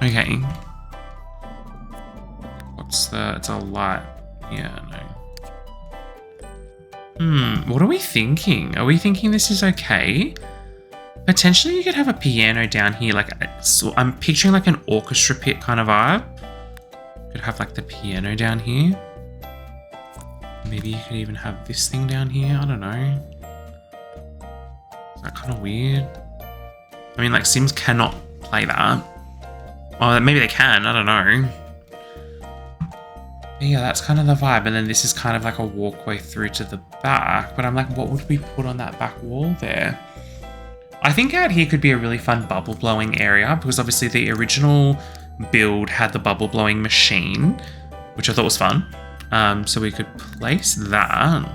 Okay. What's the... It's a light. Yeah, no. What are we thinking? Are we thinking this is okay? Potentially you could have a piano down here. Like, so I'm picturing like an orchestra pit kind of vibe. Could have like the piano down here. Maybe you could even have this thing down here. I don't know. Is that kind of weird? I mean, like Sims cannot play that. Oh, maybe they can. I don't know. But yeah, that's kind of the vibe. And then this is kind of like a walkway through to the back. But I'm like, what would we put on that back wall there? I think out here could be a really fun bubble blowing area because obviously the original build had the bubble blowing machine, which I thought was fun. So we could place that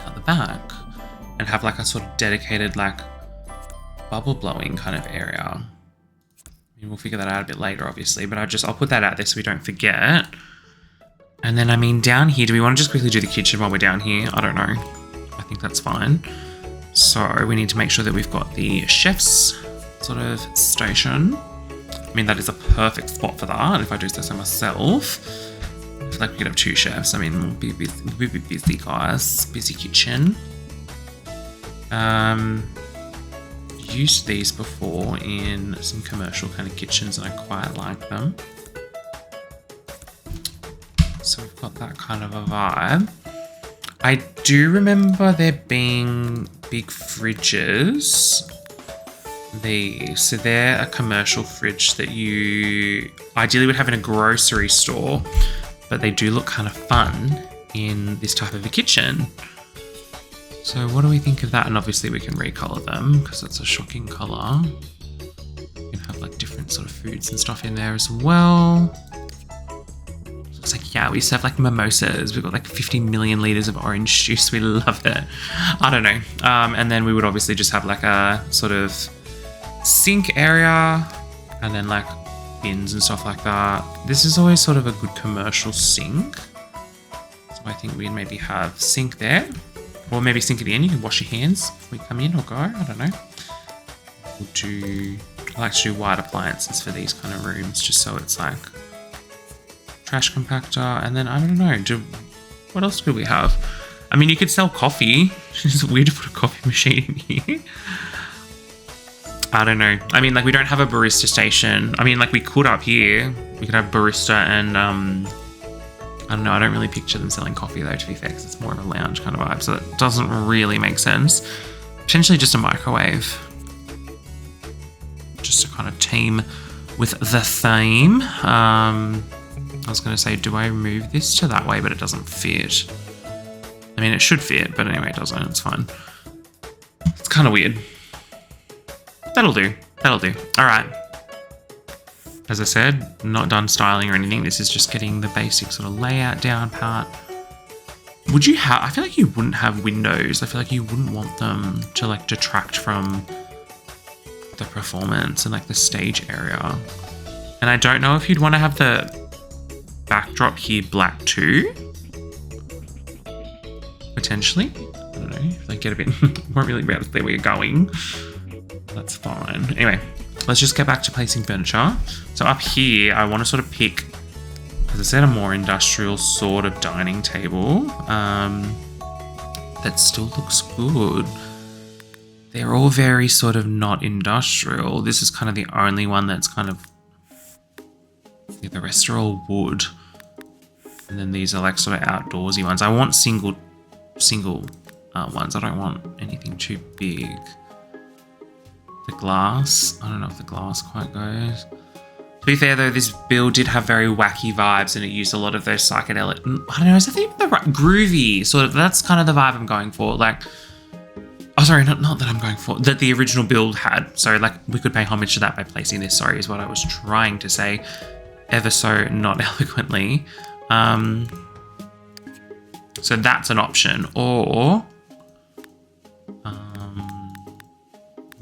at the back and have like a sort of dedicated like bubble blowing kind of area. I mean, we'll figure that out a bit later, obviously, but I'll put that out there so we don't forget. And then, I mean, down here, do we want to just quickly do the kitchen while we're down here? I don't know. I think that's fine. So we need to make sure that we've got the chef's sort of station. I mean, that is a perfect spot for that, if I do so myself. I feel like we could have two chefs. I mean, we'll be busy, guys. Busy kitchen. Used these before in some commercial kind of kitchens and I quite like them. So we've got that kind of a vibe. I do remember there being big fridges. These. So they're a commercial fridge that you ideally would have in a grocery store. but they do look kind of fun in this type of a kitchen. So what do we think of that? And obviously we can recolor them because it's a shocking color. You can have like different sort of foods and stuff in there as well. Looks like, yeah, we used to have like mimosas. We've got like 50 million liters of orange juice. We love it. I don't know. And then we would obviously just have like a sort of sink area and then like bins and stuff like that. This is always sort of a good commercial sink. So I think we'd maybe have sink there. Or maybe sink at the end, you can wash your hands before you come in or go, I don't know. I like to do wide appliances for these kind of rooms, just so it's like trash compactor. And then, I don't know, what else could we have? I mean, you could sell coffee. It's weird to put a coffee machine in here. I don't know. I mean, like, we don't have a barista station. I mean, like, we could up here. We could have barista and, I don't know, I don't really picture them selling coffee though, to be fair, because it's more of a lounge kind of vibe, so it doesn't really make sense. Potentially just a microwave. Just to kind of team with the theme. I was going to say, do I move this to that way, but it doesn't fit. I mean, it should fit, but anyway, it doesn't. It's fine. It's kind of weird. That'll do. That'll do. All right. As I said, not done styling or anything. This is just getting the basic sort of layout down part. Would you have, I feel like you wouldn't have windows. I feel like you wouldn't want them to like detract from the performance and like the stage area. And I don't know if you'd want to have the backdrop here black too. Potentially. I don't know. If they get a bit, won't really be able to see where you're going. That's fine. Anyway. Let's just get back to placing furniture. So up here, I want to sort of pick, as I said, a more industrial sort of dining table that still looks good. They're all very sort of not industrial. This is kind of the only one that's kind of, yeah, the rest are all wood. And then these are like sort of outdoorsy ones. I want single ones. I don't want anything too big. The glass, I don't know if the glass quite goes. To be fair though, this build did have very wacky vibes and it used a lot of those psychedelic, I don't know, is that even the right, groovy sort of, that's kind of the vibe I'm going for. Like, oh sorry, not that I'm going for, that the original build had. So like we could pay homage to that by placing this, sorry, is what I was trying to say, ever so not eloquently. So that's an option, or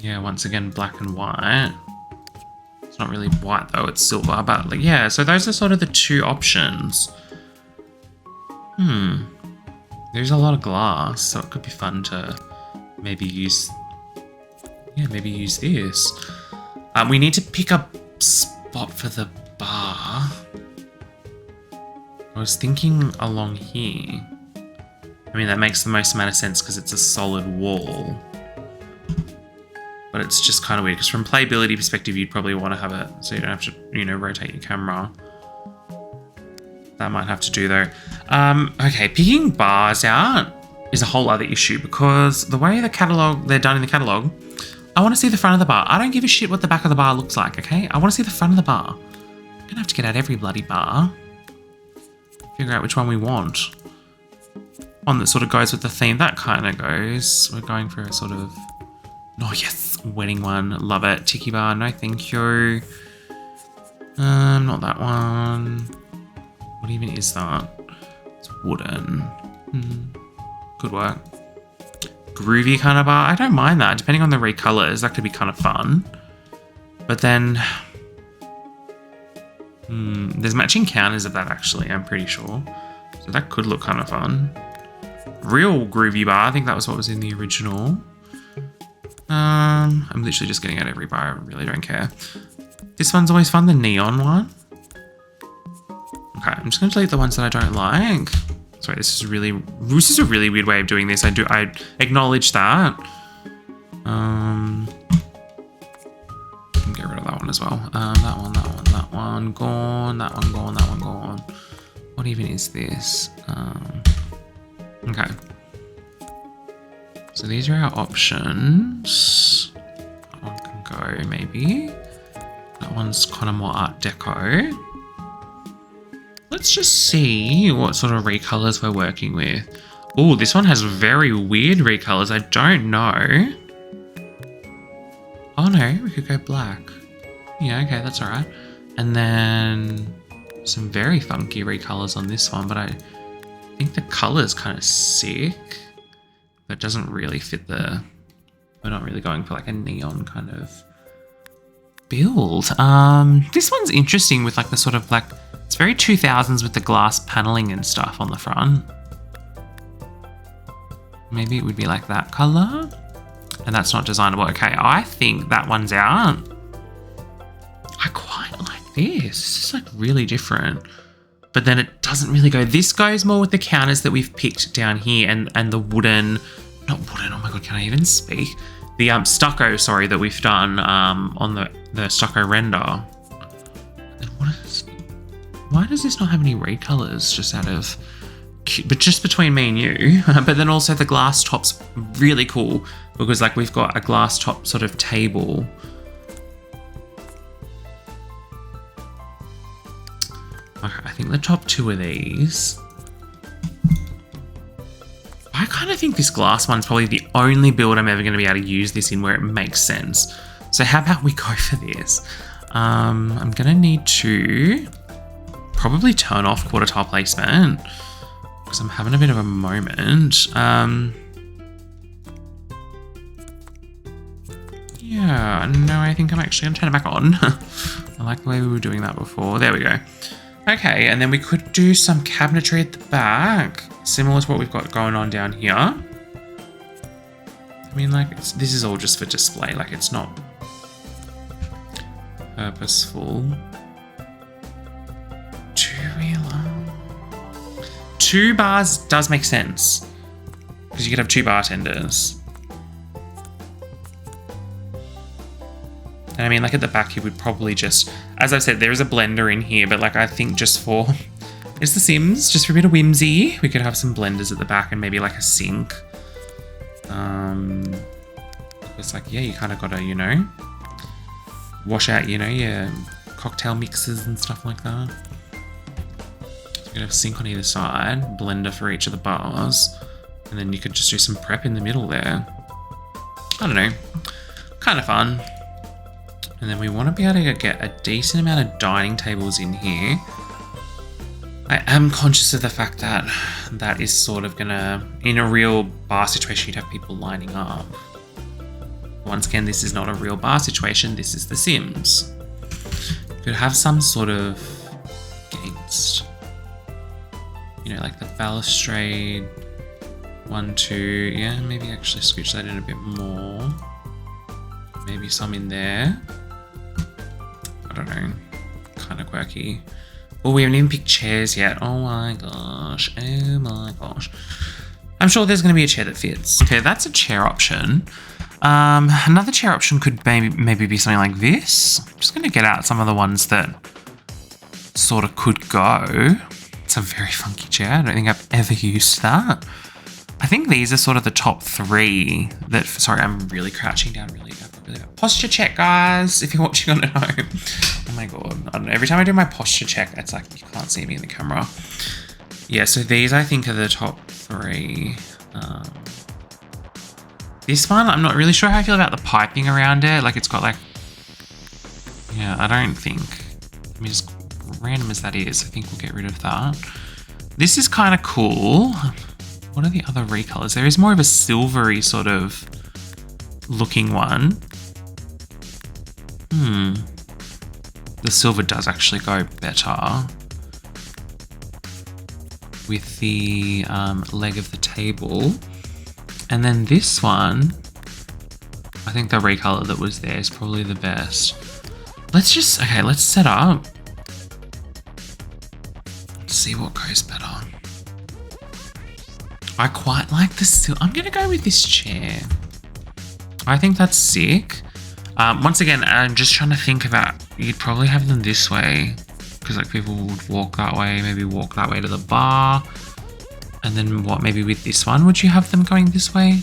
yeah, once again, black and white. It's not really white though, it's silver, but like, yeah, so those are sort of the two options. There's a lot of glass, so it could be fun to maybe use, yeah, maybe use this. We need to pick a spot for the bar. I was thinking along here. I mean, that makes the most amount of sense because it's a solid wall. But it's just kind of weird because from playability perspective, you'd probably want to have it so you don't have to, you know, rotate your camera. That might have to do though. Okay, picking bars out is a whole other issue because the way they're done in the catalog, I want to see the front of the bar. I don't give a shit what the back of the bar looks like, okay? I want to see the front of the bar. I'm gonna have to get out every bloody bar. Figure out which one we want. One that sort of goes with the theme. That kind of goes. We're going for a sort of, oh yes, wedding one. Love it. Tiki bar, no thank you. Not that one. What even is that? It's wooden. Good work. Groovy kind of bar. I don't mind that. Depending on the recolors, that could be kind of fun. But then, there's matching counters of that actually, I'm pretty sure. So that could look kind of fun. Real groovy bar. I think that was what was in the original. I'm literally just getting out every bar. I really don't care. This one's always fun, the neon one. Okay, I'm just going to delete the ones that I don't like. Sorry, this is a really weird way of doing this. I acknowledge that. Get rid of that one as well. That one gone. That one gone. That one gone. What even is this? Okay. So these are our options. That one can go maybe. That one's kind of more Art Deco. let's just see what sort of recolors we're working with. Oh, this one has very weird recolors. I don't know. Oh no, we could go black. Yeah, okay, that's all right. And then some very funky recolors on this one, but I think the color's kind of sick. That doesn't really fit the... We're not really going for like a neon kind of build. This one's interesting with like the sort of like... It's very 2000s with the glass paneling and stuff on the front. Maybe it would be like that color. And that's not designable. Okay, I think that one's out. I quite like this. This is like really different. But then it doesn't really go. This goes more with the counters that we've picked down here and the wooden, not wooden, oh my God, can I even speak? The stucco, sorry, that we've done on the stucco render. And why does this not have any recolors just out of, but just between me and you? But then also the glass top's really cool because like we've got a glass top sort of table. Okay, I think the top two of these. I kind of think this glass one's probably the only build I'm ever going to be able to use this in where it makes sense. So how about we go for this? I'm going to need to probably turn off quarter tile placement because I'm having a bit of a moment. Yeah, no, I think I'm actually going to turn it back on. I like the way we were doing that before. There we go. Okay, and then we could do some cabinetry at the back, similar to what we've got going on down here. I mean, like, this is all just for display, like, it's not purposeful. Two-wheeler. 2 bars does make sense, because you could have 2 bartenders. And I mean, like at the back, you would probably just, as I've said, there is a blender in here, but like I think just for, it's The Sims, just for a bit of whimsy, we could have some blenders at the back and maybe like a sink. It's like, yeah, you kind of got to, you know, wash out, you know, your cocktail mixes and stuff like that. So you could have a sink on either side, blender for each of the bars, and then you could just do some prep in the middle there. I don't know, kind of fun. And then we want to be able to get a decent amount of dining tables in here. I am conscious of the fact that that is sort of gonna, in a real bar situation, you'd have people lining up. Once again, this is not a real bar situation, this is The Sims. You could have some sort of gates. You know, like the balustrade, 1, 2, yeah, maybe actually switch that in a bit more. Maybe some in there. I don't know, kind of quirky. Oh, we haven't even picked chairs yet. Oh my gosh, oh my gosh. I'm sure there's going to be a chair that fits. Okay, that's a chair option. Another chair option could maybe be something like this. I'm just going to get out some of the ones that sort of could go. It's a very funky chair. I don't think I've ever used that. I think these are sort of the top 3 that, sorry, I'm really crouching down really bad. Posture check, guys, if you're watching on at home. Oh my God, I don't know. Every time I do my posture check, it's like you can't see me in the camera. Yeah, so these I think are the top 3. This one, I'm not really sure how I feel about the piping around it. Like it's got like, yeah, I don't think, I mean, as random as that is, I think we'll get rid of that. This is kind of cool. What are the other recolors? There is more of a silvery sort of looking one. The silver does actually go better with the leg of the table. And then this one, I think the recolor that was there is probably the best. Let's set up. Let's see what goes better. I quite like the silver. I'm gonna go with this chair. I think that's sick. Once again, I'm just trying to think about, you'd probably have them this way because like people would walk that way, maybe walk that way to the bar. And then what, maybe with this one, would you have them going this way?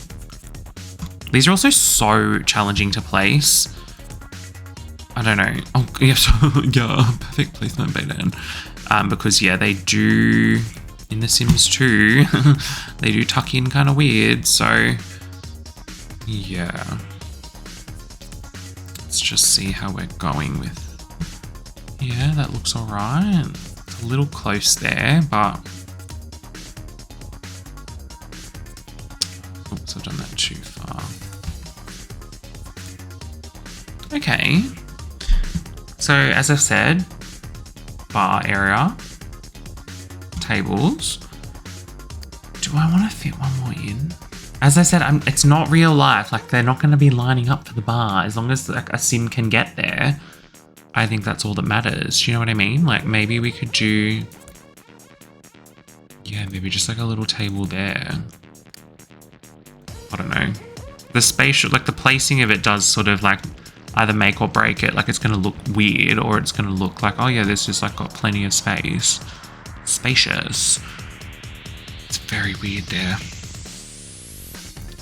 These are also so challenging to place. I don't know. Oh, yeah, so, yeah, perfect placement, Bayden. because yeah, they do in The Sims 2, they do tuck in kind of weird. So yeah, let's just see how we're going with. Yeah, that looks all right. It's a little close there, but oops, I've done that too far. Okay, so as I've said, bar area, tables. Do I want to fit one more in? As I said, it's not real life. Like, they're not going to be lining up for the bar. As long as like a sim can get there, I think that's all that matters. Do you know what I mean? Like, maybe we could do, yeah, maybe just like a little table there. I don't know. The spatial, like the placing of it does sort of like either make or break it. Like, it's going to look weird, or it's going to look like, oh yeah, this is like got plenty of space. Spacious. It's very weird there.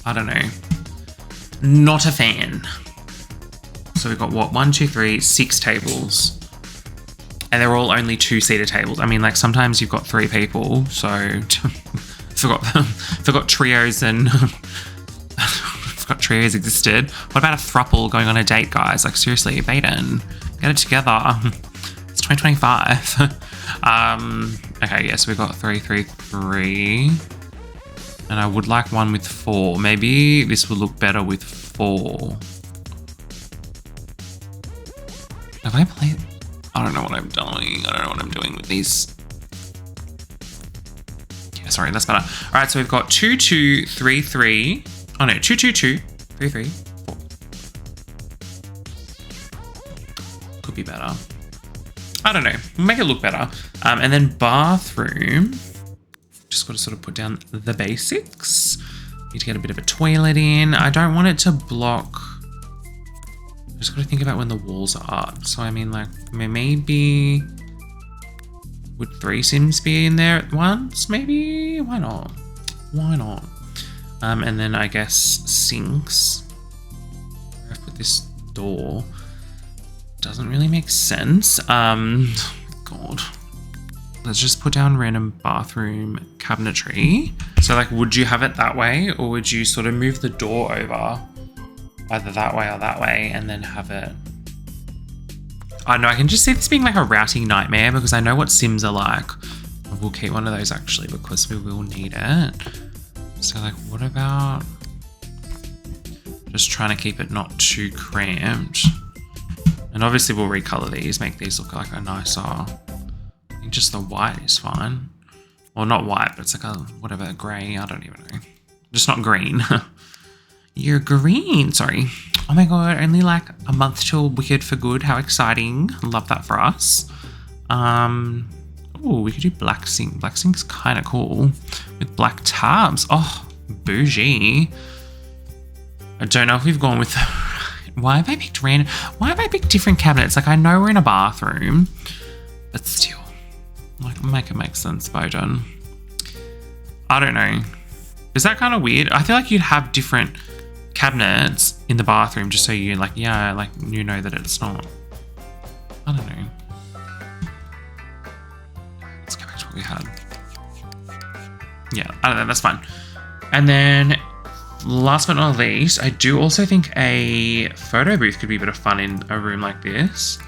I don't know. Not a fan. So we've got what? 1, 2, 3, 6 tables. And they're all only 2-seater tables. I mean, like sometimes you've got 3 people, so forgot trios and forgot trios existed. What about a throuple going on a date, guys? Like seriously, Bayden, get it together. It's 2025. Okay, yes, we've got 3, 3, 3. And I would like one with 4. Maybe this will look better with 4. Have I played? I don't know what I'm doing. I don't know what I'm doing with these. Yeah, sorry, that's better. All right, so we've got 2, 2, 3, 3. Oh no, 2, 2, 2, 3, 3, 4. Could be better. I don't know. Make it look better. And then bathroom. Just got to sort of put down the basics. Need to get a bit of a toilet in. I don't want it to block. I just got to think about when the walls are up. So I mean, like maybe would 3 Sims be in there at once? Maybe. Why not? Why not? And then I guess sinks. Where I put this door doesn't really make sense. God. Let's just put down random bathroom cabinetry. So like, would you have it that way, or would you sort of move the door over either that way or that way and then have it? I don't know, I can just see this being like a routing nightmare because I know what Sims are like. We'll keep one of those actually because we will need it. So like, what about just trying to keep it not too cramped? And obviously we'll recolor these, make these look like a nicer, I think just the white is fine. Well, not white, but it's like a, whatever, grey, I don't even know. Just not green. You're green, sorry. Oh my God, only like a month till Wicked for Good. How exciting. Love that for us. Oh, we could do black sink. Black sink's kind of cool with black tabs. Oh, bougie. I don't know if we've gone with, why have I picked random? Why have I picked different cabinets? Like I know we're in a bathroom, but still, like make it make sense, Bowden. I don't know. Is that kind of weird? I feel like you'd have different cabinets in the bathroom just so you like, yeah, like you know that it's not. I don't know. Let's go back to what we had. Yeah, I don't know, that's fine. And then last but not least, I do also think a photo booth could be a bit of fun in a room like this.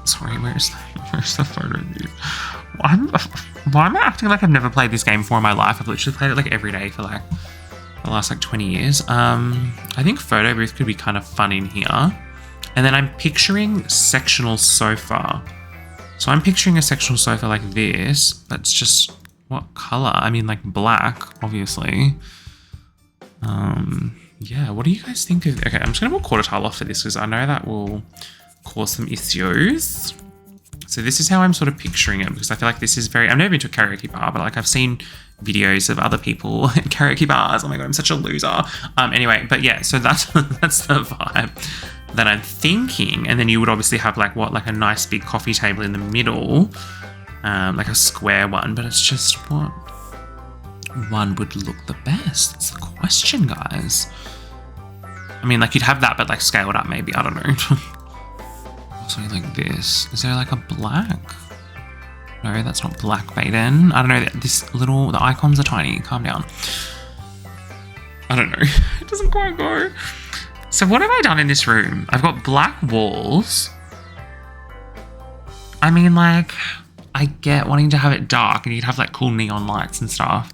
Sorry, where's the photo booth? Why am I acting like I've never played this game before in my life? I've literally played it like every day for like the last like 20 years. I think photo booth could be kind of fun in here. And then I'm picturing sectional sofa. So I'm picturing a sectional sofa like this. That's just what color? I mean like black, obviously. Yeah, what do you guys think of? Okay, I'm just gonna put quarter tile off for this because I know that will cause some issues. So this is how I'm sort of picturing it because I feel like this is very, I've never been to a karaoke bar, but like I've seen videos of other people at karaoke bars. Oh my God, I'm such a loser. Anyway, but yeah, so that's the vibe that I'm thinking. And then you would obviously have like what, like a nice big coffee table in the middle, like a square one, but it's just what one would look the best. That's the question, guys. I mean, like you'd have that, but like scaled up maybe, I don't know. Something like this. Is there like a black? No, that's not black, Bayden. I don't know. The icons are tiny. Calm down. I don't know. It doesn't quite go. So what have I done in this room? I've got black walls. I mean, like, I get wanting to have it dark and you'd have like cool neon lights and stuff.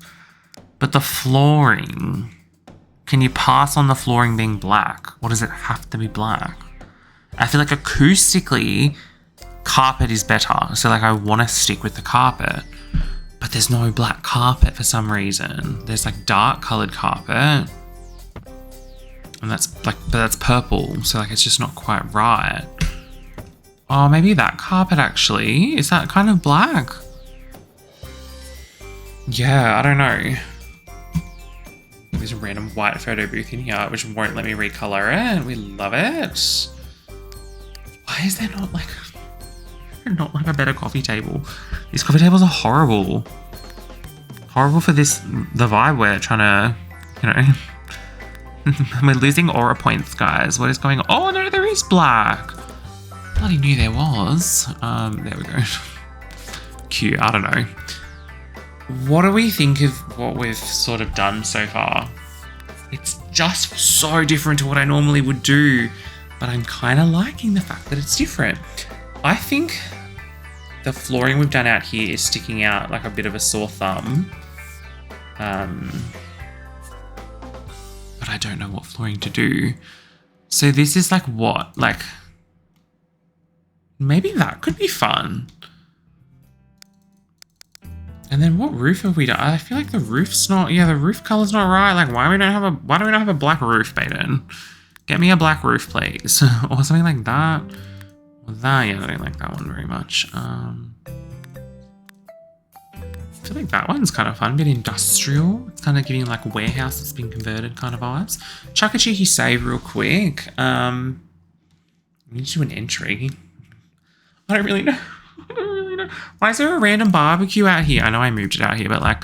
But the flooring, can you pass on the flooring being black? Or does it have to be black? I feel like acoustically, carpet is better. So like I want to stick with the carpet. But there's no black carpet for some reason. There's like dark coloured carpet. And that's like, but that's purple. So like it's just not quite right. Oh, maybe that carpet actually. Is that kind of black? Yeah, I don't know. There's a random white photo booth in here, which won't let me recolor it. We love it. Why is there not like a better coffee table? These coffee tables are horrible. Horrible for the vibe we're trying to, you know. We're losing aura points, guys. What is going on? Oh no, there is black. Bloody knew there was. There we go. Cute, I don't know. What do we think of what we've sort of done so far? It's just so different to what I normally would do, but I'm kind of liking the fact that it's different. I think the flooring we've done out here is sticking out like a bit of a sore thumb. But I don't know what flooring to do. So this is like what? Like, maybe that could be fun. And then what roof have we done? I feel like the roof's not, yeah, the roof color's not right. Like why do we not have a black roof, Bayden? Get me a black roof, please. Or something like that. Or that, yeah, I don't like that one very much. I feel like that one's kind of fun, a bit industrial. It's kind of giving like a warehouse that's been converted kind of vibes. Chuck a cheeky save real quick. We need to do an entry. I don't really know. Why is there a random barbecue out here? I know I moved it out here, but like,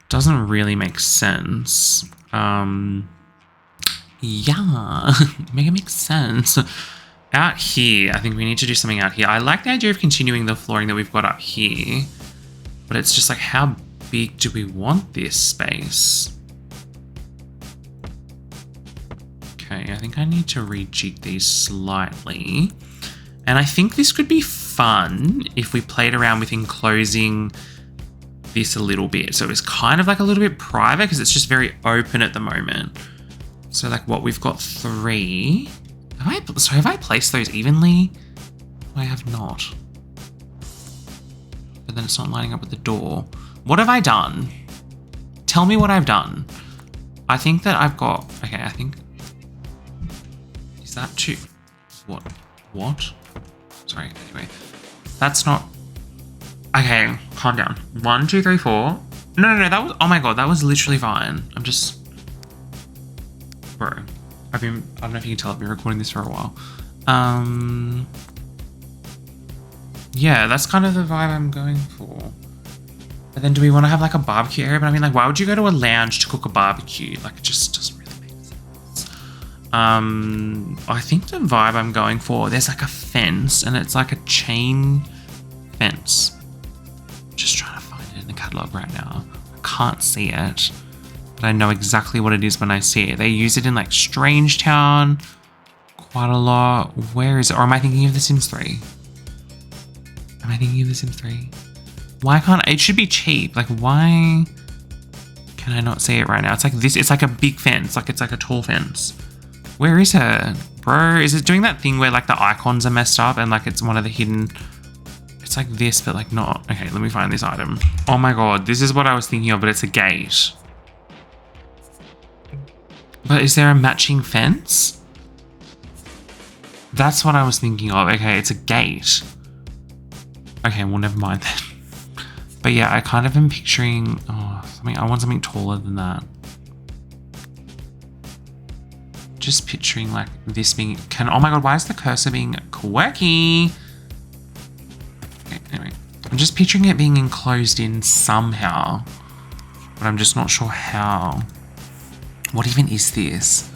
doesn't really make sense. Yeah, make it make sense. Out here, I think we need to do something out here. I like the idea of continuing the flooring that we've got up here, but it's just like, how big do we want this space? Okay, I think I need to rejig these slightly. And I think this could be fun if we played around with enclosing this a little bit. So it's kind of like a little bit private because it's just very open at the moment. So like what we've got 3. Have I placed those evenly? I have not. But then it's not lining up with the door. What have I done? Tell me what I've done. I think that I've got, okay, I think, is that 2? What? Sorry, anyway. That's not... Okay, calm down. 1, 2, 3, 4. No, that was... Oh my god, that was literally fine. I'm just... Bro. I don't know if you can tell, I've been recording this for a while. Yeah, that's kind of the vibe I'm going for. But then do we want to have like a barbecue area? But I mean, like, why would you go to a lounge to cook a barbecue? Like, it just doesn't really make sense. I think the vibe I'm going for, there's like a fence and it's like a chain fence. Just trying to find it in the catalog right now. I can't see it, but I know exactly what it is when I see it. They use it in like Strangetown quite a lot. Where is it? Or am I thinking of The Sims 3? Am I thinking of The Sims 3? Why can't it should be cheap? Like, why can I not see it right now? It's like this. It's like a big fence. Like, it's like a tall fence. Where is it? Bro, is it doing that thing where like the icons are messed up and like it's one of the hidden... It's like this, but like not. Okay, let me find this item. Oh my god, this is what I was thinking of, but it's a gate. But is there a matching fence? That's what I was thinking of. Okay, it's a gate. Okay, well, never mind then. But yeah, I kind of am picturing... Oh, something. I want something taller than that. Just picturing like this being... Oh my god, why is the cursor being quirky? Okay, anyway. I'm just picturing it being enclosed in somehow. But I'm just not sure how. What even is this?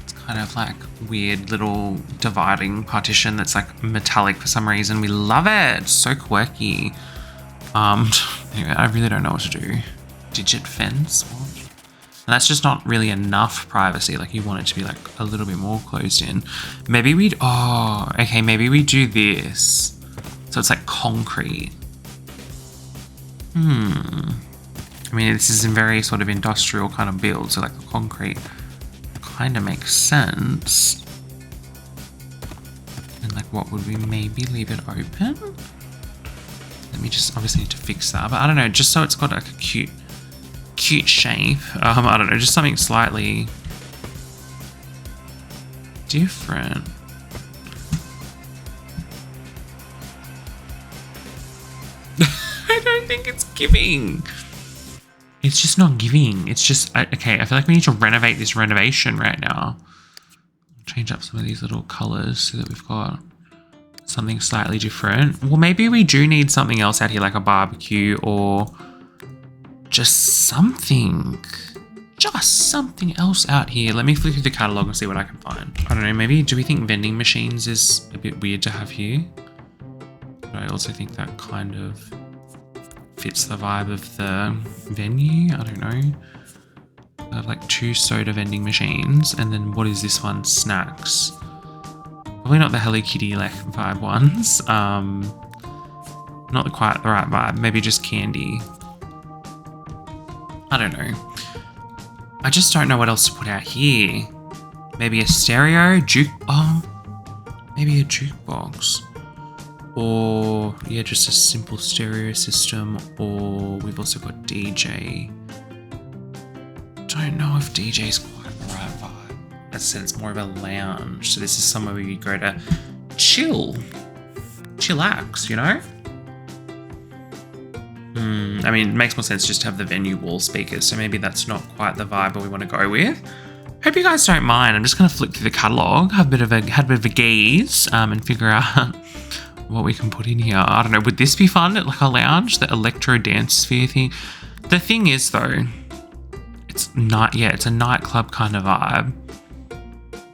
It's kind of like weird little dividing partition that's like metallic for some reason. We love it. It's so quirky. Anyway, I really don't know what to do. Digit fence? What? And that's just not really enough privacy. Like you want it to be like a little bit more closed in. Maybe we'd, oh, okay, maybe we do this. So it's like concrete. I mean, this is a very sort of industrial kind of build. So like the concrete kind of makes sense. And like what would we maybe leave it open? Let me just obviously need to fix that. But I don't know, just so it's got like a cute shape. I don't know, just something slightly different. I don't think it's giving. It's just not giving. It's just, okay, I feel like we need to renovate this renovation right now. Change up some of these little colors so that we've got something slightly different. Well, maybe we do need something else out here, like a barbecue or just something else out here. Let me flick through the catalog and see what I can find. I don't know, maybe, do we think vending machines is a bit weird to have here? But I also think that kind of fits the vibe of the venue. I don't know. I have like 2 soda vending machines, and then what is this one? Snacks. Probably not the Hello Kitty like vibe ones. Not quite the right vibe. Maybe just candy. I don't know. I just don't know what else to put out here. Maybe a stereo, maybe a jukebox. Or, yeah, just a simple stereo system. Or we've also got DJ. Don't know if DJ's quite the right vibe. As I said, it's more of a lounge. So this is somewhere where you go to chillax, you know? I mean, it makes more sense just to have the venue wall speakers. So maybe that's not quite the vibe that we want to go with. Hope you guys don't mind. I'm just going to flick through the catalogue, had a bit of a gaze, and figure out what we can put in here. I don't know. Would this be fun at like a lounge? The electro dance sphere thing. The thing is though, it's a nightclub kind of vibe,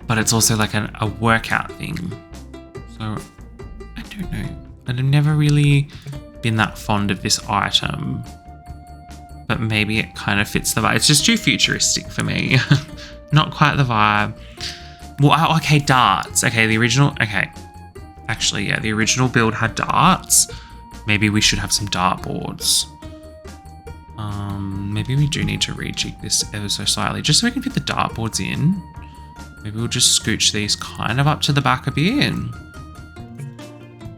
but it's also like a workout thing. So I don't know. I've never really been that fond of this item, but maybe it kind of fits the vibe. It's just too futuristic for me. Not quite the vibe. Well, okay, darts. Okay, the original, okay. Actually, yeah, the original build had darts. Maybe we should have some dartboards. Maybe we do need to rejig this ever so slightly, just so we can fit the dartboards in. Maybe we'll just scooch these kind of up to the back a bit.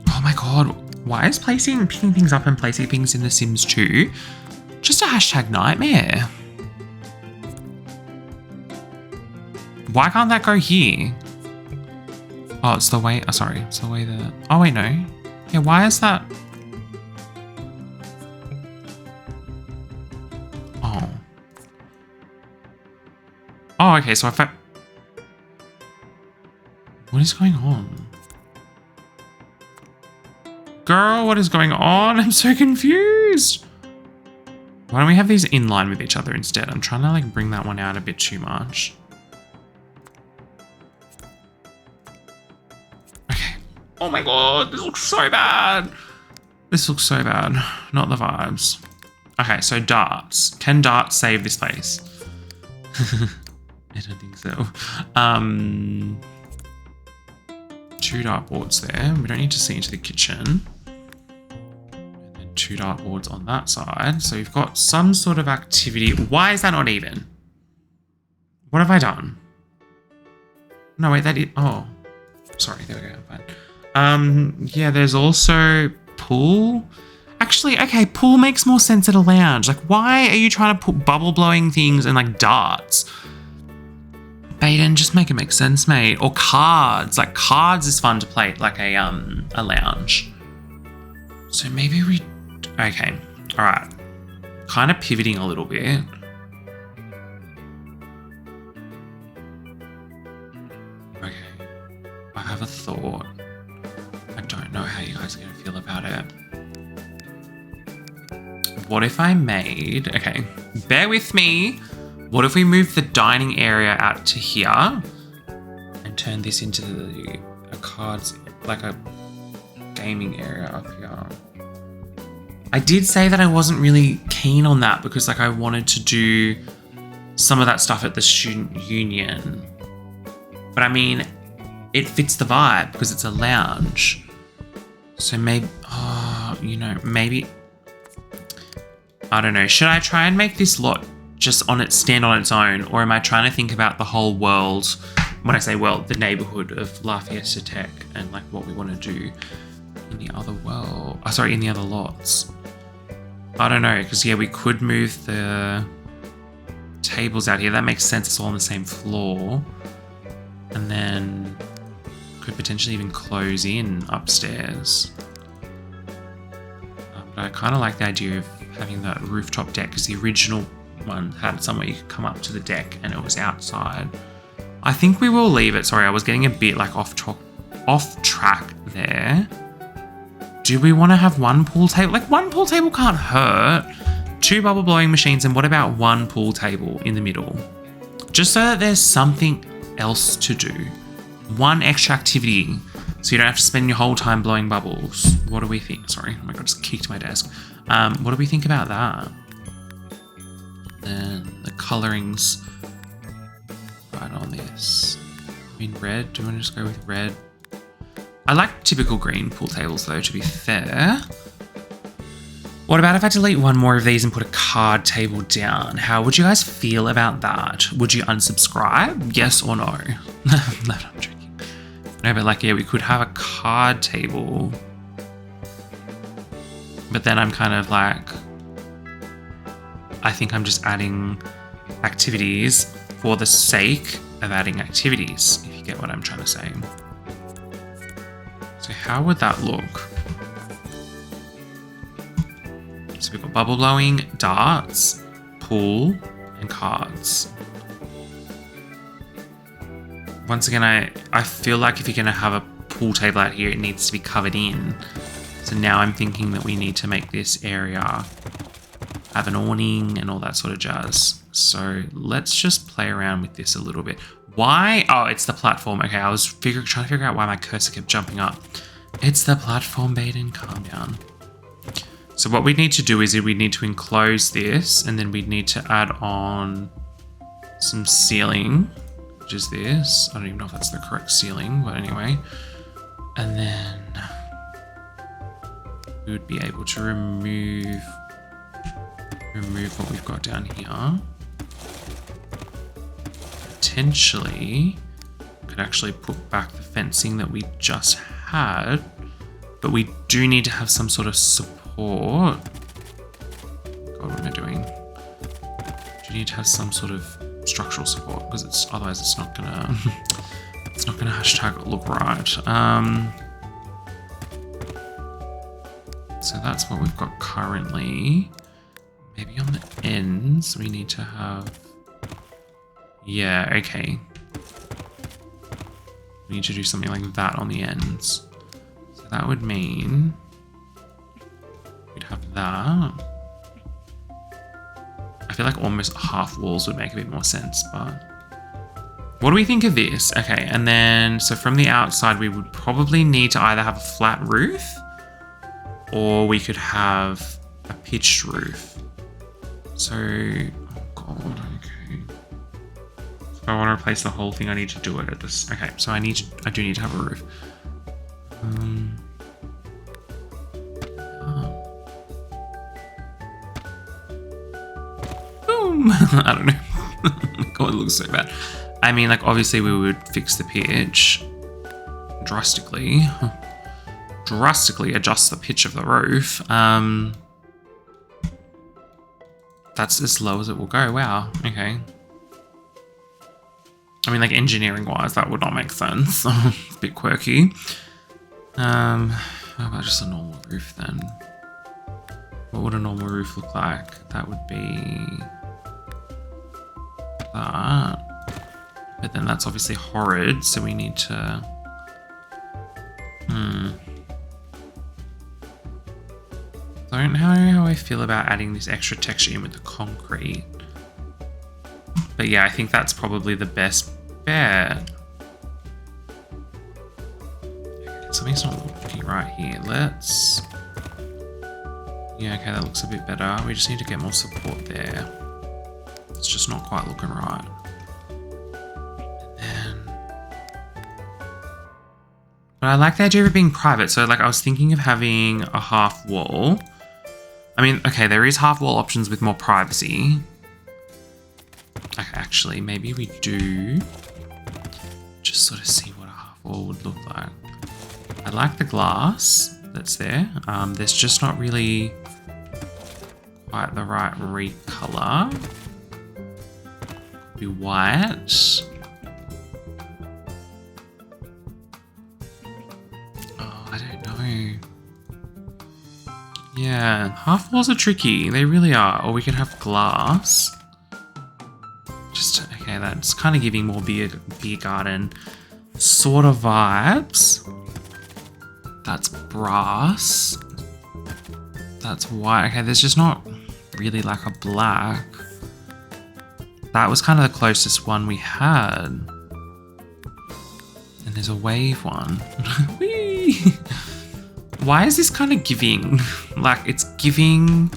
Oh my god, why is picking things up and placing things in The Sims 2 just a hashtag nightmare? Why can't that go here? Oh, it's the way, oh, sorry, it's the way that, oh wait, no. Yeah, why is that? Oh. Oh, okay, so if I, what is going on? Girl, what is going on? I'm so confused. Why don't we have these in line with each other instead? I'm trying to like bring that one out a bit too much. Okay. Oh my god, this looks so bad. This looks so bad. Not the vibes. Okay, so darts. Can darts save this place? I don't think so. 2 dartboards there. We don't need to see into the kitchen. And then 2 dartboards on that side. So we've got some sort of activity. Why is that not even? What have I done? No, wait, that is, oh. Sorry, there we go, fine. Yeah, there's also pool. Actually, okay, pool makes more sense at a lounge. Like, why are you trying to put bubble blowing things and like darts? Bayden, just make it make sense, mate. Or cards. Like, cards is fun to play at like a lounge. So maybe we, okay, all right. Kind of pivoting a little bit. Okay, I have a thought. I don't know how you guys are gonna feel about it. What if I made, okay, bear with me. What if we move the dining area out to here turn this into a cards, like a gaming area up here. I did say that I wasn't really keen on that because like I wanted to do some of that stuff at the student union. But I mean, it fits the vibe because it's a lounge. So maybe, you know, maybe, I don't know. Should I try and make this lot just stand on its own? Or am I trying to think about the whole world? When I say world, the neighborhood of La Fiesta Tech and like what we want to do in the other world. In the other lots. I don't know, because yeah, we could move the tables out here. That makes sense. It's all on the same floor. And then could potentially even close in upstairs. But I kind of like the idea of having that rooftop deck because the original one had somewhere you could come up to the deck and it was outside. I think we will leave it. Sorry, I was getting a bit like off track there. Do we want to have one pool table? Like one pool table can't hurt. 2 bubble blowing machines, and what about one pool table in the middle? Just so that there's something else to do. One extra activity, so you don't have to spend your whole time blowing bubbles. What do we think? Sorry, oh my god, just kicked my desk. What do we think about that? Then the colorings right on this. I mean, red. Do you want to just go with red? I like typical green pool tables though, to be fair. What about if I delete one more of these and put a card table down? How would you guys feel about that? Would you unsubscribe? Yes or no? No, I'm joking. No, but like, yeah, we could have a card table. But then I'm kind of like, I think I'm just adding activities for the sake of adding activities, if you get what I'm trying to say. So how would that look? So we've got bubble blowing, darts, pool, and cards. Once again, I feel like if you're going to have a pool table out here, it needs to be covered in. So now I'm thinking that we need to make this area have an awning and all that sort of jazz. So let's just play around with this a little bit. Why? Oh, it's the platform. Okay, I was trying to figure out why my cursor kept jumping up. It's the platform, Bayden. Calm down. So what we need to do is we need to enclose this, and then we need to add on some ceiling, which is this. I don't even know if that's the correct ceiling, but anyway. And then we would be able to remove what we've got down here. Potentially could actually put back the fencing that we just had, but we do need to have some sort of support. God, what am I doing? Do you need to have some sort of structural support because otherwise it's not gonna hashtag look right. So that's what we've got currently. Maybe on the ends we need to have. Yeah, okay. We need to do something like that on the ends. So that would mean we'd have that. I feel like almost half walls would make a bit more sense, but what do we think of this? Okay, and then so from the outside we would probably need to either have a flat roof or we could have a pitched roof. So, oh god, okay. If I want to replace the whole thing, I need to do it at this. Okay, so I do need to have a roof. Boom! I don't know. God, it looks so bad. I mean, like, obviously we would fix the pitch drastically adjust the pitch of the roof. That's as low as it will go. Wow. Okay. I mean, like, engineering wise, that would not make sense. A bit quirky. How about just a normal roof then? What would a normal roof look like? That would be that. But then that's obviously horrid, so we need to... I don't know how I feel about adding this extra texture in with the concrete. But yeah, I think that's probably the best bet. something's not looking right here. Let's... Yeah, okay, that looks a bit better. We just need to get more support there. It's just not quite looking right. And then... But I like the idea of it being private. So like I was thinking of having a half wall. I mean, okay, there is half wall options with more privacy. Okay, actually, maybe we do just sort of see what a half wall would look like. I like the glass that's there. There's just not really quite the right recolor. Be white. Oh, I don't know. Yeah, half walls are tricky. They really are. Or we could have glass. Just, okay, that's kind of giving more beer garden sort of vibes. That's brass. That's white. Okay, there's just not really like a black. That was kind of the closest one we had. And there's a wave one. Whee! Why is this kind of giving? Like, it's giving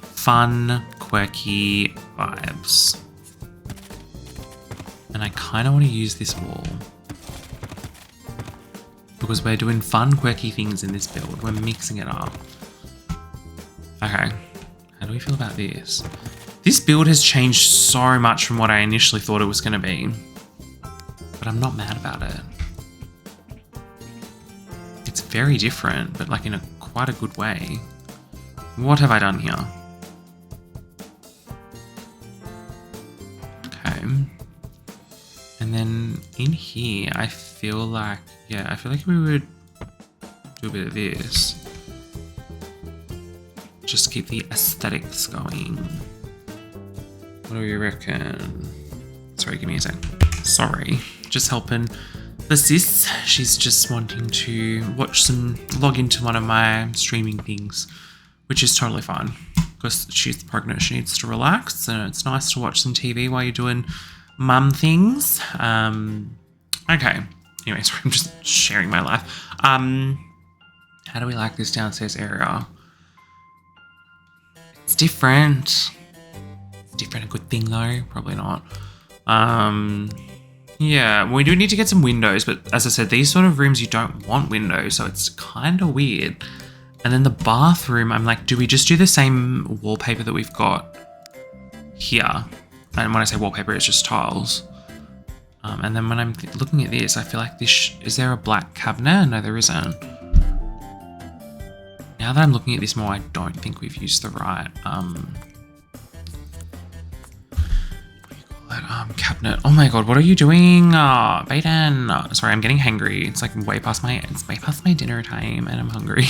fun, quirky vibes. And I kind of want to use this wall. Because we're doing fun, quirky things in this build. We're mixing it up. Okay. How do we feel about this? This build has changed so much from what I initially thought it was going to be. But I'm not mad about it. It's very different, but like in quite a good way. What have I done here? Okay. And then in here, I feel like, yeah, I feel like we would do a bit of this. Just keep the aesthetics going. What do you reckon? Sorry, give me a sec. Sorry, just helping the sis. She's just wanting to log into one of my streaming things, which is totally fine because she's pregnant. She needs to relax, and it's nice to watch some TV while you're doing mum things. Okay. Anyway, sorry, I'm just sharing my life. How do we like this downstairs area? It's different. It's different, a good thing though? Probably not. Yeah, we do need to get some windows, but as I said, these sort of rooms you don't want windows, so it's kind of weird. And then the bathroom, I'm like, do we just do the same wallpaper that we've got here? And when I say wallpaper, it's just tiles. And then when I'm looking at this, I feel like this, is there a black cabinet? No, there isn't. Now that I'm looking at this more, I don't think we've used the right, cabinet. Oh my god, what are you doing? Bayden. Sorry, I'm getting hangry. It's like way past my dinner time and I'm hungry.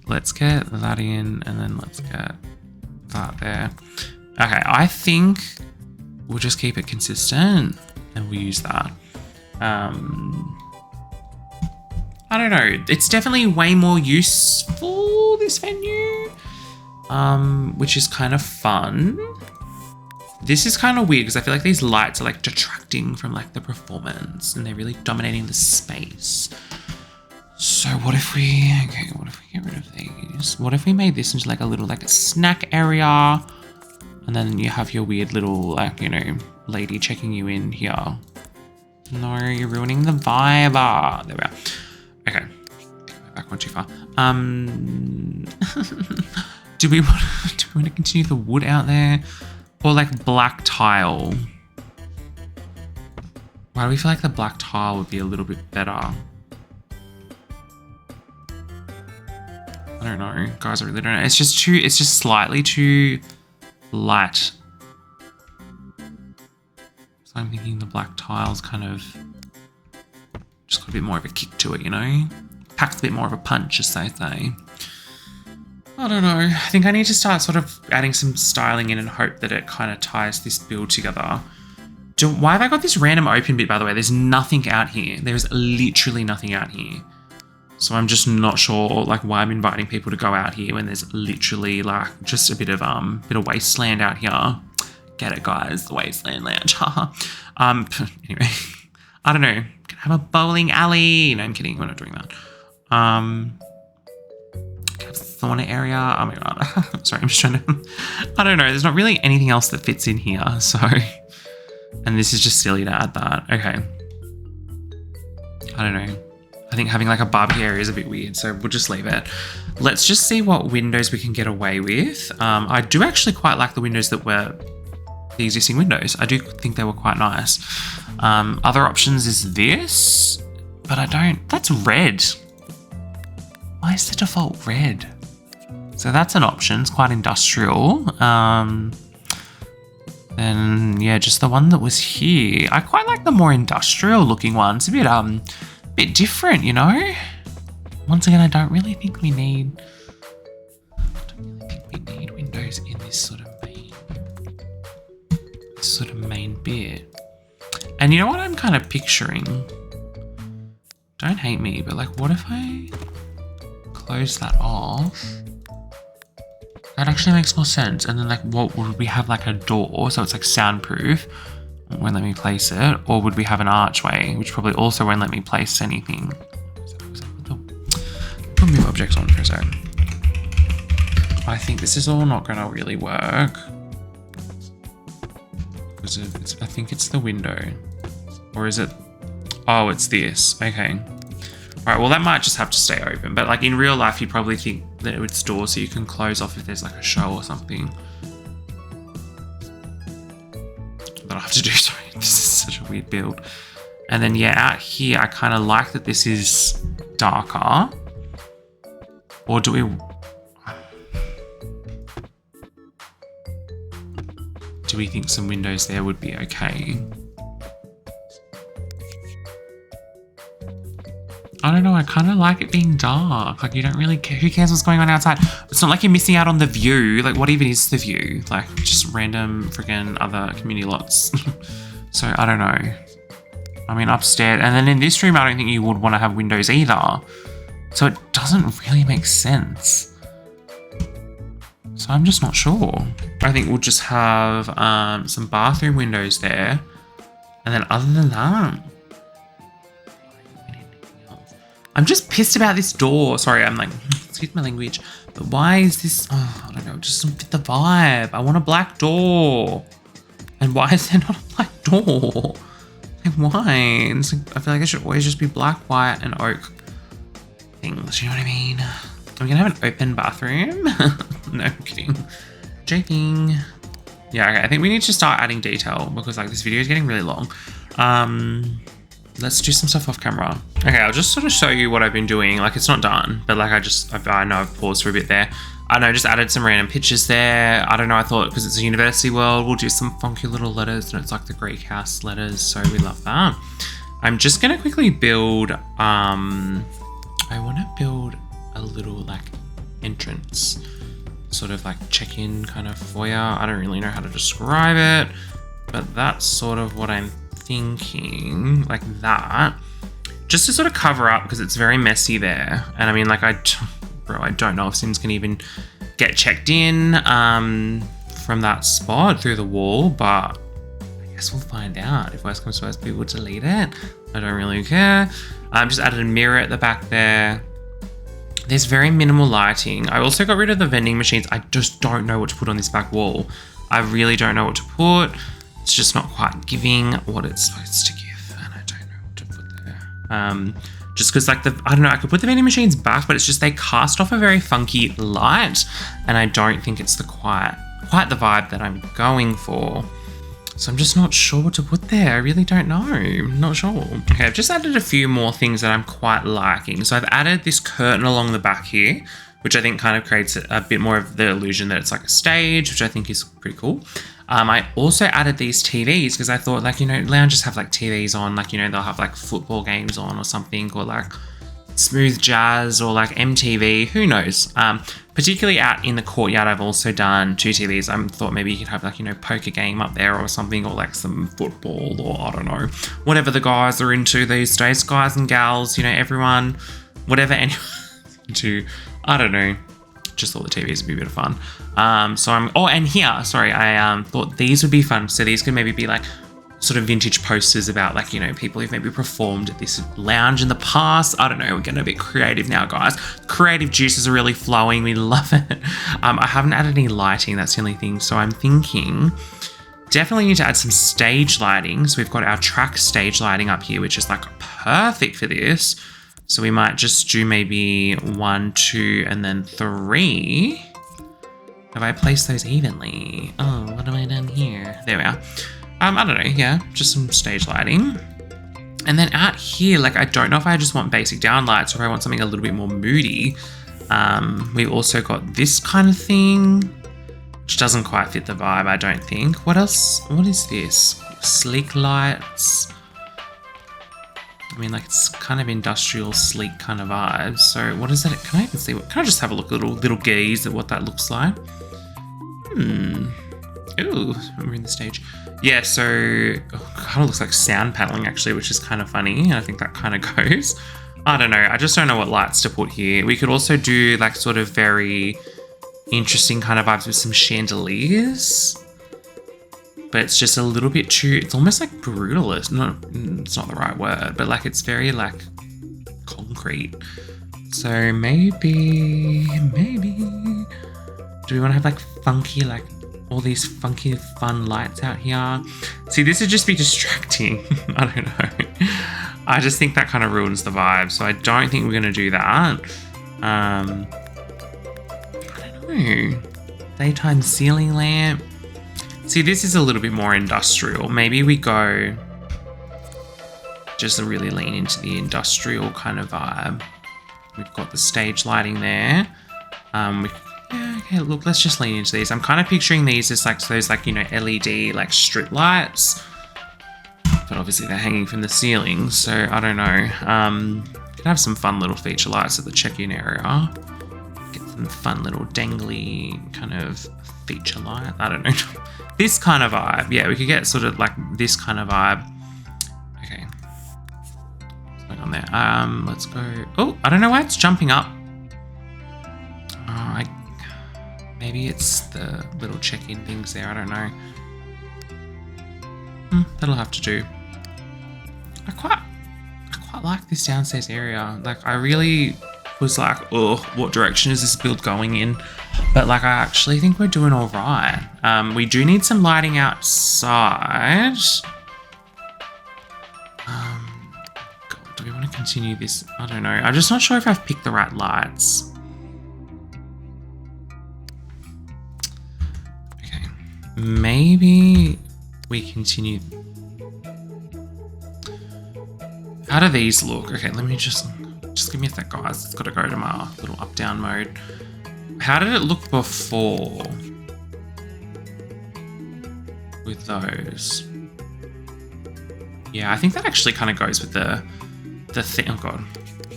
Let's get that in and then let's get that there. Okay, I think we'll just keep it consistent and we'll use that. I don't know. It's definitely way more useful, this venue, which is kind of fun. This is kind of weird because I feel like these lights are like detracting from like the performance and they're really dominating the space. So what if we get rid of these? What if we made this into like a little like a snack area and then you have your weird little like, you know, lady checking you in here. No, you're ruining the vibe. There we are. Okay. Back one too far. Do we want to continue the wood out there? Or like black tile. Why do we feel like the black tile would be a little bit better? I don't know. Guys, I really don't know. It's just slightly too light. So I'm thinking the black tile's kind of just got a bit more of a kick to it, you know? Packs a bit more of a punch, as they say. I don't know. I think I need to start sort of adding some styling in and hope that it kind of ties this build together. Why have I got this random open bit, by the way? There's nothing out here. There's literally nothing out here. So I'm just not sure like why I'm inviting people to go out here when there's literally like just a bit of wasteland out here. Get it, guys? The Wasteland Lounge. Anyway, I don't know. Gonna have a bowling alley. No, I'm kidding. We're not doing that. Sauna area. Oh my god. Sorry, I'm just trying to. I don't know. There's not really anything else that fits in here. So, and this is just silly to add that. Okay. I don't know. I think having like a barbecue area is a bit weird, so we'll just leave it. Let's just see what windows we can get away with. I do actually quite like the windows that were the existing windows. I do think they were quite nice. Other options is this, but I don't. That's red. Why is the default red? So that's an option. It's quite industrial. Then yeah, just the one that was here. I quite like the more industrial looking one. It's a bit different, you know? Once again, I don't really think we need windows in this sort of main bit. And you know what I'm kind of picturing? Don't hate me, but like, what if I close that off? That actually makes more sense. And then like, what would we have, like a door? So it's like soundproof. It won't let me place it. Or would we have an archway, which probably also won't let me place anything? Put move objects on for a second. I think this is all not going to really work. Because I think it's the window. Or is it? Oh, it's this. Okay. All right, well, that might just have to stay open. But like in real life, you'd probably think that it would store so you can close off if there's like a show or something. That I have to do, sorry. This is such a weird build. And then yeah, out here, I kind of like that this is darker. Or do we think some windows there would be okay? I don't know, I kind of like it being dark. Like, you don't really care. Who cares what's going on outside? It's not like you're missing out on the view. Like, what even is the view? Like, just random freaking other community lots. So, I don't know. I mean, upstairs. And then in this room, I don't think you would want to have windows either. So, it doesn't really make sense. So, I'm just not sure. I think we'll just have some bathroom windows there. And then other than that, I'm just pissed about this door. Sorry, I'm like, excuse my language. But why is this? Oh, I don't know. It just doesn't fit the vibe. I want a black door. And why is there not a black door? Like, why? It's like, I feel like it should always just be black, white, and oak things. You know what I mean? Are we gonna have an open bathroom? No, I'm kidding. Joking. Yeah, okay. I think we need to start adding detail because like this video is getting really long. Let's do some stuff off camera. Okay, I'll just sort of show you what I've been doing. Like, it's not done, but like I know I've paused for a bit there. I know I just added some random pictures there. I don't know, I thought because it's a university world, we'll do some funky little letters, and it's like the Greek house letters, so we love that. I'm just gonna quickly build, I wanna build a little like entrance, sort of like check-in kind of foyer. I don't really know how to describe it, but that's sort of what I'm thinking, like that, just to sort of cover up because it's very messy there. And I mean, like, I don't know if Sims can even get checked in from that spot through the wall, but I guess we'll find out. If worst comes to worst, people delete it. I don't really care. I've just added a mirror at the back there. There's very minimal lighting. I also got rid of the vending machines. I just don't know what to put on this back wall. I really don't know what to put. It's just not quite giving what it's supposed to give, and I don't know what to put there. Just because, like, I don't know, I could put the vending machines back, but it's just they cast off a very funky light, and I don't think it's the quite the vibe that I'm going for. So I'm just not sure what to put there. I really don't know. I'm not sure. Okay, I've just added a few more things that I'm quite liking. So I've added this curtain along the back here, which I think kind of creates a bit more of the illusion that it's like a stage, which I think is pretty cool. I also added these TVs because I thought, like, you know, lounges have like TVs on, like, you know, they'll have like football games on or something, or like smooth jazz or like MTV, who knows. Particularly out in the courtyard, I've also done 2 TVs. I thought maybe you could have like, you know, poker game up there or something, or like some football, or I don't know, whatever the guys are into these days, guys and gals, you know, everyone, whatever anyone's into, I don't know. Just thought the TVs would be a bit of fun. So I'm, oh, and here, sorry, I thought these would be fun. So these could maybe be like sort of vintage posters about like, you know, people who've maybe performed at this lounge in the past. I don't know, we're getting a bit creative now, guys. Creative juices are really flowing. We love it. I haven't added any lighting, that's the only thing. So I'm thinking definitely need to add some stage lighting. So we've got our track stage lighting up here, which is like perfect for this. So we might just do maybe 1, 2, and then 3. Have I placed those evenly? Oh, what have I done here? There we are. I don't know, yeah, just some stage lighting. And then out here, like, I don't know if I just want basic downlights or if I want something a little bit more moody. We've also got this kind of thing, which doesn't quite fit the vibe, I don't think. What else? What is this? Sleek lights. I mean, like, it's kind of industrial, sleek kind of vibes. So what is that? Can I even see? Can I just have a look at little gaze at what that looks like? Ooh, we're in the stage. Yeah, so kind of looks like sound paneling actually, which is kind of funny. And I think that kind of goes. I don't know. I just don't know what lights to put here. We could also do like sort of very interesting kind of vibes with some chandeliers. But it's just a little bit too, it's almost like brutalist. No, it's not the right word, but like it's very like concrete. So maybe, do we want to have like funky, like all these funky fun lights out here? See, this would just be distracting. I don't know. I just think that kind of ruins the vibe. So I don't think we're going to do that. I don't know. Daytime ceiling lamp. See, this is a little bit more industrial. Maybe we go just really lean into the industrial kind of vibe. We've got the stage lighting there. Yeah, okay, look, let's just lean into these. I'm kind of picturing these as like those like, you know, LED like strip lights. But obviously they're hanging from the ceiling, so I don't know. Could have some fun little feature lights at the check-in area. Get some fun little dangly kind of feature light. I don't know. This kind of vibe. Yeah, we could get sort of like this kind of vibe. Okay. What's going on there? Let's go. Oh, I don't know why it's jumping up. Maybe it's the little check-in things there. I don't know. That'll have to do. I quite like this downstairs area. Like, I really was like, oh, what direction is this build going in? But like, I actually think we're doing all right. We do need some lighting outside. God, do we want to continue this? I don't know. I'm just not sure if I've picked the right lights. Okay, maybe we continue. How do these look? Okay, let me just give me a sec, guys. It's got to go to my little up-down mode. How did it look before with those? Yeah, I think that actually kind of goes with the theme. Oh god,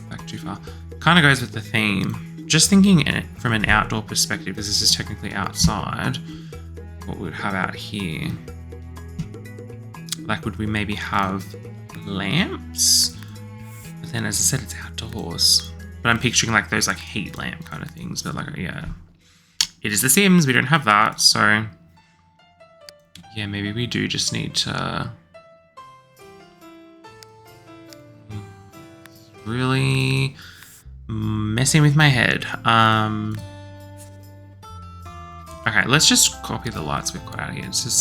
back too far. Kind of goes with the theme. Just thinking from an outdoor perspective, because this is technically outside, what we would have out here. Like, would we maybe have lamps? But then, as I said, it's outdoors. But I'm picturing like those like heat lamp kind of things. But like, yeah, it is The Sims. We don't have that. So yeah, maybe we do just need to really messing with my head. Okay, let's just copy the lights we've got out here. It's as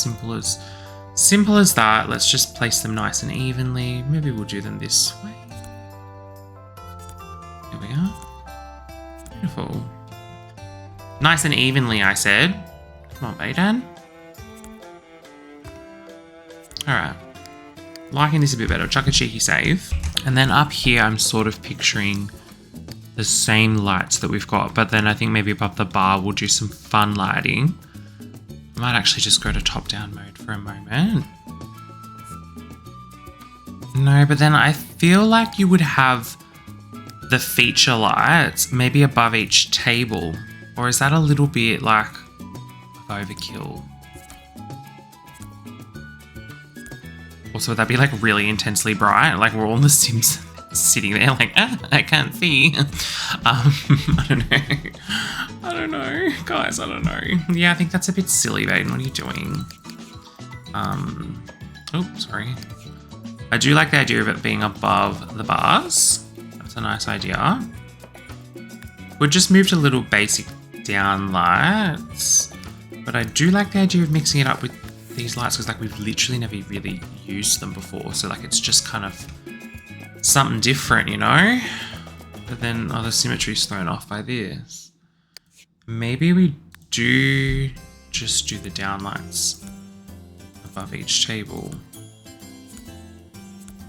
simple as that. Let's just place them nice and evenly. Maybe we'll do them this way. Here we are. Beautiful. Nice and evenly, I said. Come on, Baydan. Alright. Liking this a bit better. Chuck a cheeky save. And then up here, I'm sort of picturing the same lights that we've got, but then I think maybe above the bar, we'll do some fun lighting. I might actually just go to top-down mode for a moment. No, but then I feel like you would have the feature lights maybe above each table. Or is that a little bit like overkill? Also, would that be like really intensely bright? Like we're all in The Sims sitting there like, I can't see. I don't know. Guys, I don't know. Yeah, I think that's a bit silly, Baden. What are you doing? Oh, sorry. I do like the idea of it being above the bars. That's a nice idea. We've just moved a little basic down lights, but I do like the idea of mixing it up with these lights because like we've literally never really used them before. So like it's just kind of something different, you know? But then the symmetry's thrown off by this. Maybe we do just do the downlights above each table.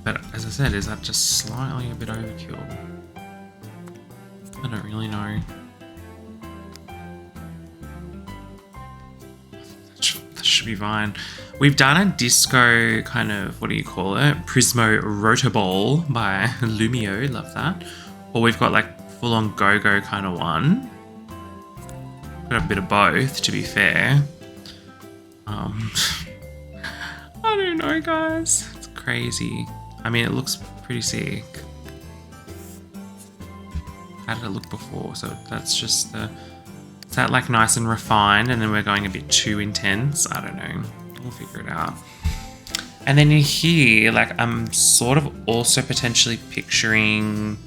But as I said, is that just slightly a bit overkill? I don't really know. That should be fine. We've done a disco kind of, what do you call it? Prismo Rotoball by Lumio, love that. Or we've got like full on go-go kind of one. Got a bit of both, to be fair. I don't know, guys. It's crazy. I mean, it looks pretty sick. How did it look before? So that's just the... Is that like nice and refined and then we're going a bit too intense? I don't know. We'll figure it out. And then in here, like I'm sort of also potentially picturing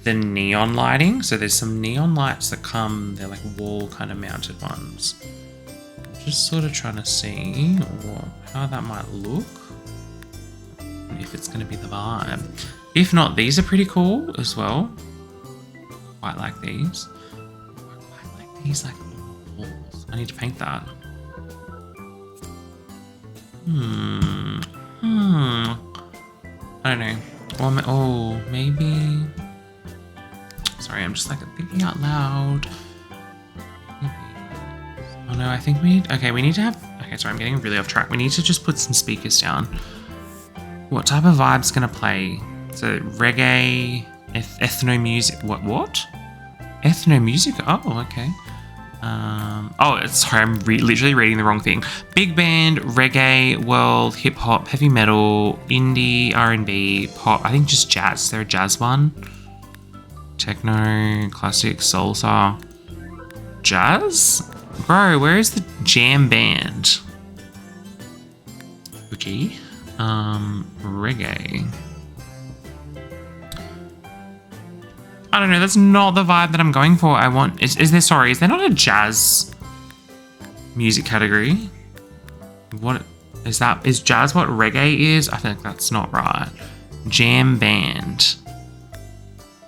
the neon lighting. So there's some neon lights that come, they're like wall kind of mounted ones. Just sort of trying to see how that might look. If it's going to be the vibe. If not, these are pretty cool as well. Quite like these. I like these like walls. I need to paint that. I don't know. Or maybe... Sorry, I'm just like thinking out loud. Oh no, I think we need... Okay, we need to have... Okay, sorry, I'm getting really off track. We need to just put some speakers down. What type of vibe's gonna play? So reggae, ethno music. What? Ethno music? Oh, okay. Sorry, I'm literally reading the wrong thing. Big band, reggae, world, hip hop, heavy metal, indie, R&B, pop. I think just jazz. Is there a jazz one? Techno, classic, salsa, jazz. Bro, where is the jam band? Okay. Reggae. I don't know, that's not the vibe that I'm going for. Is there not a jazz music category? What is that? Is jazz what reggae is? I think that's not right. Jam band.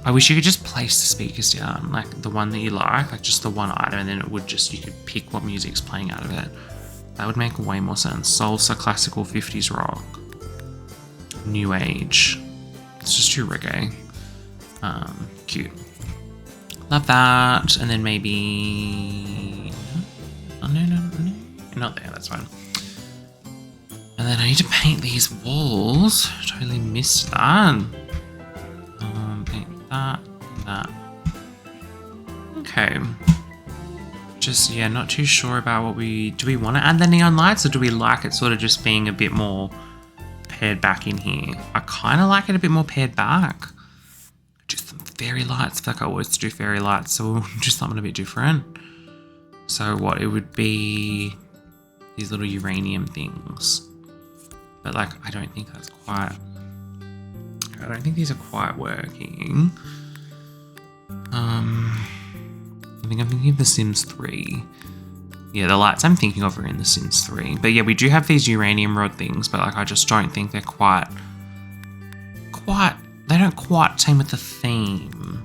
I wish you could just place the speakers down, like the one that you like just the one item, and then it would just, you could pick what music's playing out of it. That would make way more sense. Salsa, classical, 50s rock, new age. Let's just do reggae. Cute. Love that. And then maybe... Oh, no. Not there, that's fine. And then I need to paint these walls. Totally missed that. Paint that. Okay. Just, yeah, not too sure about what do we want to add the neon lights, or do we like it sort of just being a bit more pared back in here? I kind of like it a bit more pared back. Just some fairy lights. I feel like I always do fairy lights, so we'll do something a bit different. So what, it would be these little uranium things. But like, I don't think these are quite working. I think I'm thinking of The Sims 3. Yeah, the lights I'm thinking of are in The Sims 3. But yeah, we do have these uranium rod things, but like I just don't think they're quite, they don't quite team with the theme.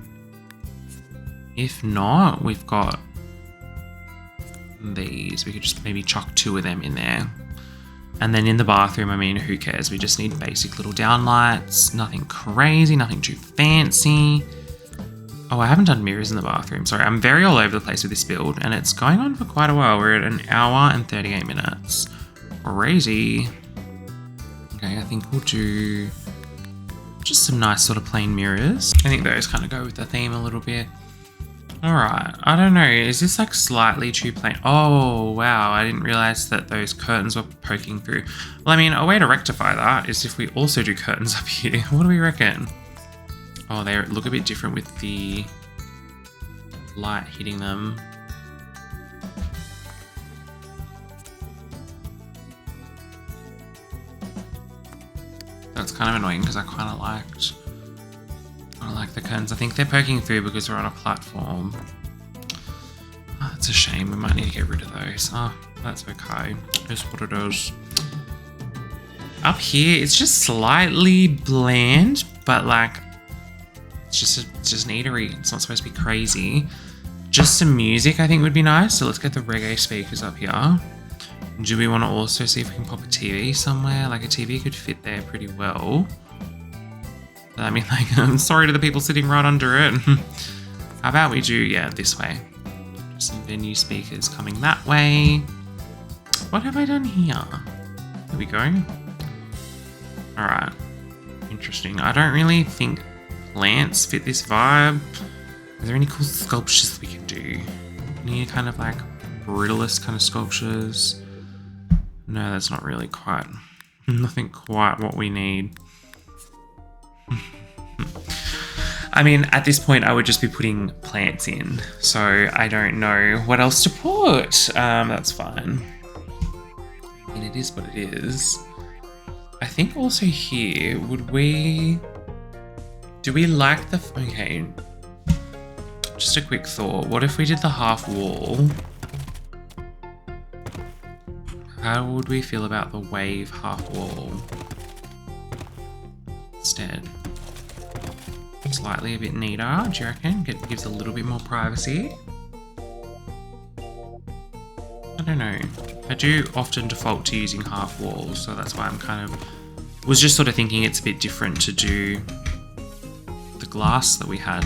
If not, we've got these. We could just maybe chuck 2 of them in there. And then in the bathroom, I mean, who cares? We just need basic little down lights. Nothing crazy, nothing too fancy. Oh, I haven't done mirrors in the bathroom. Sorry, I'm very all over the place with this build, and it's going on for quite a while. We're at 1 hour and 38 minutes. Crazy. Okay, I think we'll do just some nice sort of plain mirrors. I think those kind of go with the theme a little bit. All right, I don't know. Is this like slightly too plain? Oh, wow. I didn't realize that those curtains were poking through. Well, I mean, a way to rectify that is if we also do curtains up here. What do we reckon? Oh, they look a bit different with the light hitting them. That's kind of annoying because I kind of like the curtains. I think they're poking through because we're on a platform. Oh, that's a shame. We might need to get rid of those. Oh, that's okay. It's what it is. Up here, it's just slightly bland, but like, it's just an eatery. It's not supposed to be crazy. Just some music, I think, would be nice. So let's get the reggae speakers up here. Do we want to also see if we can pop a TV somewhere? Like a TV could fit there pretty well. I mean, like, I'm sorry to the people sitting right under it. How about we do, yeah, this way. Some venue speakers coming that way. What have I done here? There we go. Alright. Interesting. I don't really think plants fit this vibe. Are there any cool sculptures we can do? Any kind of like brutalist kind of sculptures? No, that's not really quite. Nothing quite what we need. I mean, at this point, I would just be putting plants in. So I don't know what else to put. That's fine. I mean, it is what it is. I think also here, do we like the, okay, just a quick thought. What if we did the half wall? How would we feel about the wave half wall instead? Slightly a bit neater, do you reckon? Gives a little bit more privacy. I don't know. I do often default to using half walls, so that's why I'm kind of, was just sort of thinking it's a bit different to do the glass that we had.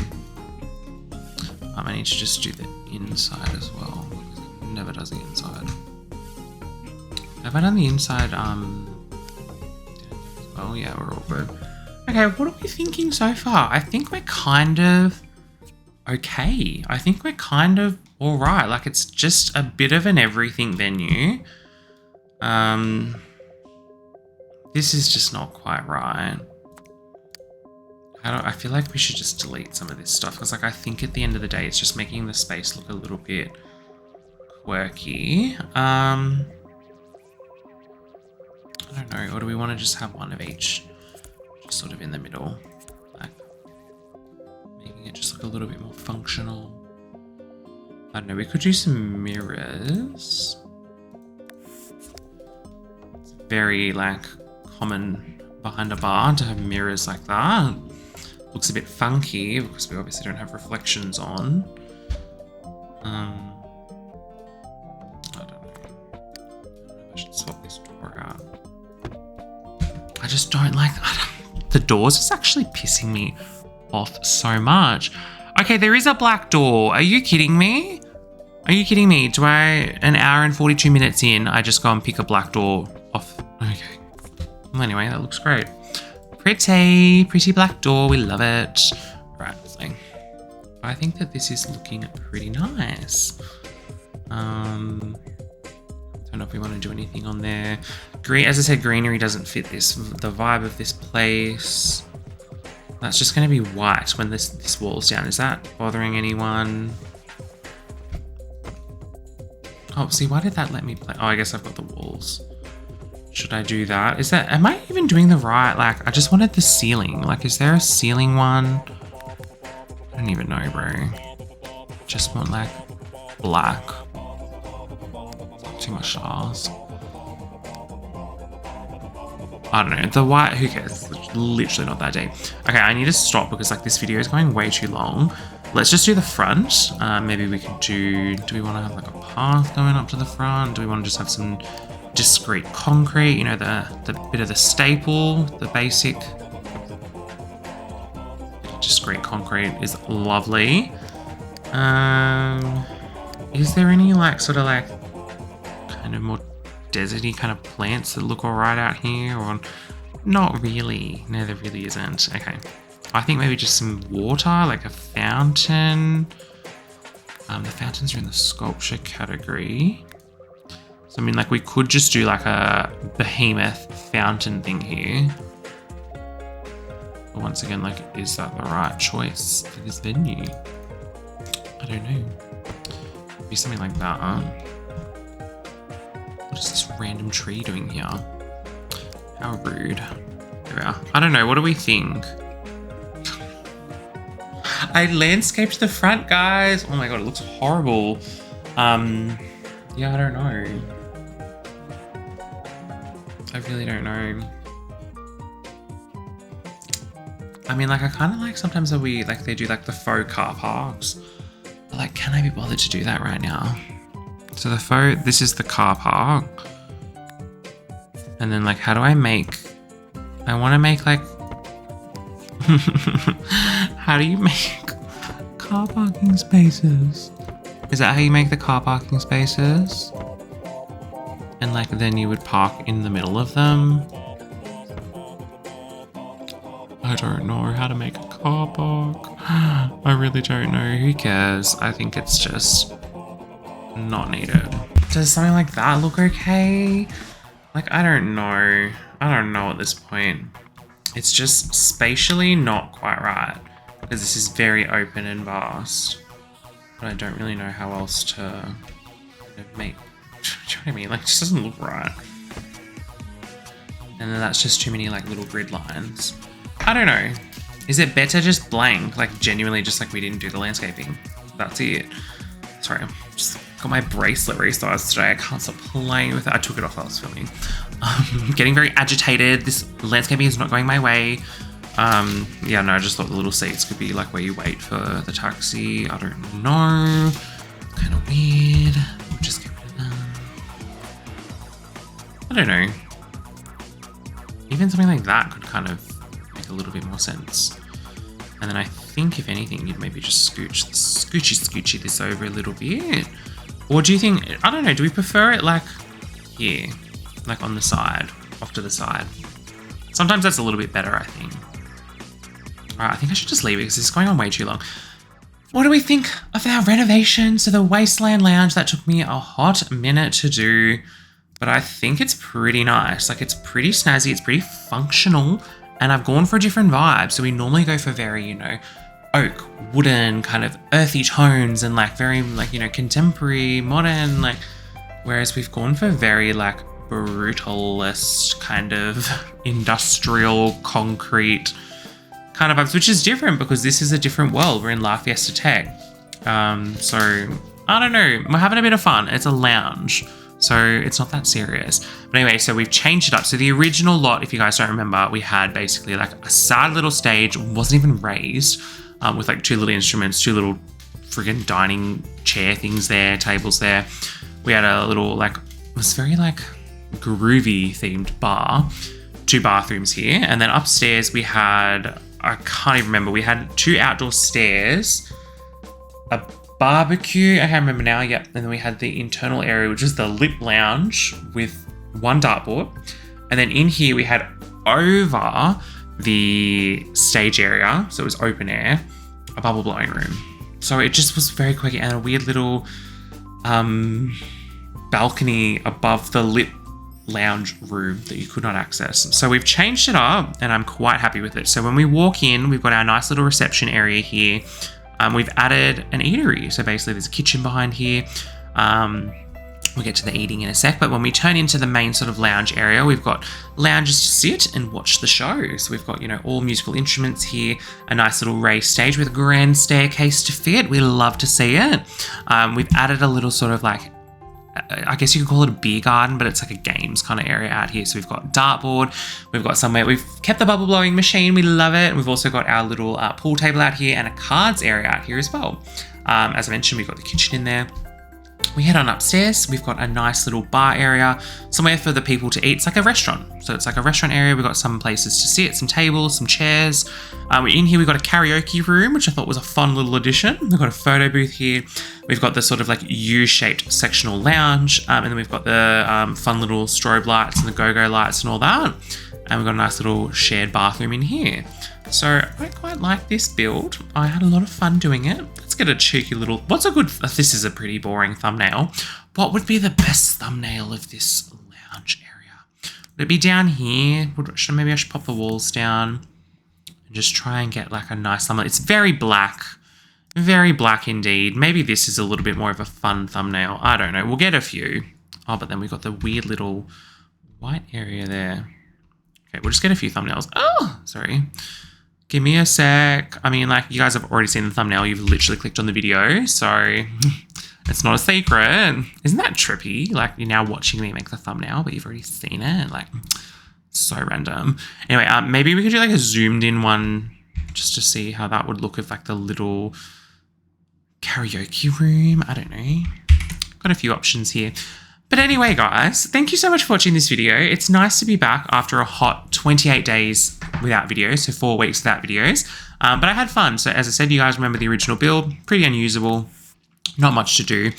I need to just do the inside as well, because it never does the inside. Have I done the inside, well, yeah, we're all good. Okay, what are we thinking so far? I think we're kind of okay. I think we're kind of all right. Like, it's just a bit of an everything venue. This is just not quite right. I feel like we should just delete some of this stuff because, like, I think at the end of the day, it's just making the space look a little bit quirky. I don't know. Or do we want to just have one of each? Just sort of in the middle, like making it just look a little bit more functional. I don't know, we could do some mirrors. It's very like common behind a bar to have mirrors like that. Looks a bit funky because we obviously don't have reflections on. I don't know. I should swap this door out. I just don't like that. The doors is actually pissing me off so much. Okay, there is a black door. Are you kidding me? Are you kidding me? Do I, an hour and 42 minutes in, I just go and pick a black door off? Okay. Well, anyway, that looks great. Pretty black door. We love it. Right, so I think that this is looking pretty nice. Don't know if we want to do anything on there. Green, as I said, greenery doesn't fit this. The vibe of this place. That's just going to be white when this wall's down. Is that bothering anyone? Oh, see, why did that let me play? Oh, I guess I've got the walls. Should I do that? Is that, am I even doing the right? Like, I just wanted the ceiling. Like, is there a ceiling one? I don't even know, bro. Just want like black. Too much stars. I don't know. The white, who cares? It's literally not that deep. Okay, I need to stop because like this video is going way too long. Let's just do the front. Maybe we could do we want to have like a path going up to the front? Do we want to just have some discrete concrete? You know, the bit of the staple, the basic discrete concrete is lovely. Is there any like sort of like kind of more deserty kind of plants that look all right out here, or not really? No, there really isn't. Okay, I think maybe just some water, like a fountain. The fountains are in the sculpture category, so I mean, like we could just do like a behemoth fountain thing here. But once again, like, is that the right choice for this venue? I don't know. Maybe something like that. What is this random tree doing here? How rude. area. I don't know. What do we think? I landscaped the front, guys. Oh my god, it looks horrible. Yeah, I don't know. I really don't know. I mean, like, I kind of like sometimes that they do like the faux car parks. But like, can I be bothered to do that right now? So this is the car park. And then like, how do I want to make like, how do you make car parking spaces? Is that how you make the car parking spaces? And like, then you would park in the middle of them. I don't know how to make a car park. I really don't know. Who cares? I think it's just not needed. Does something like that look okay? Like, I don't know. I don't know at this point. It's just spatially not quite right. Because this is very open and vast. But I don't really know how else to make... Do you know what I mean? Like, it just doesn't look right. And then that's just too many, like, little grid lines. I don't know. Is it better just blank? Like, genuinely just like we didn't do the landscaping. That's it. Sorry, I just got my bracelet resized today. I can't stop playing with it. I took it off while I was filming. Getting very agitated. This landscaping is not going my way. Yeah, no, I just thought the little seats could be like where you wait for the taxi. I don't know. Kind of weird. We'll just get rid of them. I don't know. Even something like that could kind of make a little bit more sense. And then I think, if anything, you'd maybe just scoochy this over a little bit. Or do you think, I don't know, do we prefer it like here? Like on the side, off to the side? Sometimes that's a little bit better, I think. Alright, I think I should just leave it because this is going on way too long. What do we think of our renovation to the Wasteland Lounge? That took me a hot minute to do, but I think it's pretty nice. Like, it's pretty snazzy, it's pretty functional, and I've gone for a different vibe. So we normally go for very, you know, oak, wooden, kind of earthy tones and like very like, you know, contemporary, modern, like, whereas we've gone for very like brutalist kind of industrial concrete kind of vibes, which is different because this is a different world. We're in La Fiesta Tech. So I don't know, we're having a bit of fun. It's a lounge, so it's not that serious. But anyway, so we've changed it up. So the original lot, if you guys don't remember, we had basically like a sad little stage, wasn't even raised, with like two little instruments, two little friggin' dining chair things there, tables there. We had a little like, it was very like groovy themed bar, two bathrooms here. And then upstairs we had, I can't even remember, we had two outdoor stairs, a barbecue, I can't remember now, yep. And then we had the internal area, which is the lip lounge with one dartboard. And then in here we had over the stage area, so it was open air, a bubble blowing room. So it just was very quick, and a weird little balcony above the lip lounge room that you could not access. So we've changed it up and I'm quite happy with it. So when we walk in, we've got our nice little reception area here. We've added an eatery. So basically there's a kitchen behind here. We'll get to the eating in a sec, but when we turn into the main sort of lounge area, we've got lounges to sit and watch the show. So we've got, you know, all musical instruments here, a nice little raised stage with a grand staircase to fit. We love to see it. We've added a little sort of like, I guess you could call it a beer garden, but it's like a games kind of area out here. So we've got dartboard, we've got somewhere, we've kept the bubble blowing machine, we love it. And we've also got our little pool table out here and a cards area out here as well. As I mentioned, we've got the kitchen in there. We head on upstairs, we've got a nice little bar area, somewhere for the people to eat. It's like a restaurant. So it's like a restaurant area. We've got some places to sit, some tables, some chairs. In here, we've got a karaoke room, which I thought was a fun little addition. We've got a photo booth here. We've got the sort of like U-shaped sectional lounge. And then we've got the fun little strobe lights and the go-go lights and all that. And we've got a nice little shared bathroom in here. So I quite like this build. I had a lot of fun doing it. Let's get a cheeky little, this is a pretty boring thumbnail. What would be the best thumbnail of this lounge area? Would it be down here? Maybe I should pop the walls down and just try and get like a nice thumbnail. It's very black indeed. Maybe this is a little bit more of a fun thumbnail. I don't know. We'll get a few. Oh, but then we've got the weird little white area there. Okay, we'll just get a few thumbnails. Oh, sorry. Give me a sec. I mean, like, you guys have already seen the thumbnail. You've literally clicked on the video, so it's not a secret. Isn't that trippy? Like, you're now watching me make the thumbnail, but you've already seen it. Like, so random. Anyway, maybe we could do like a zoomed in one just to see how that would look with like the little karaoke room. I don't know. Got a few options here. But anyway, guys, thank you so much for watching this video. It's nice to be back after a hot 28 days without videos, so 4 weeks without videos. But I had fun. So as I said, you guys remember the original build, pretty unusable, not much to do.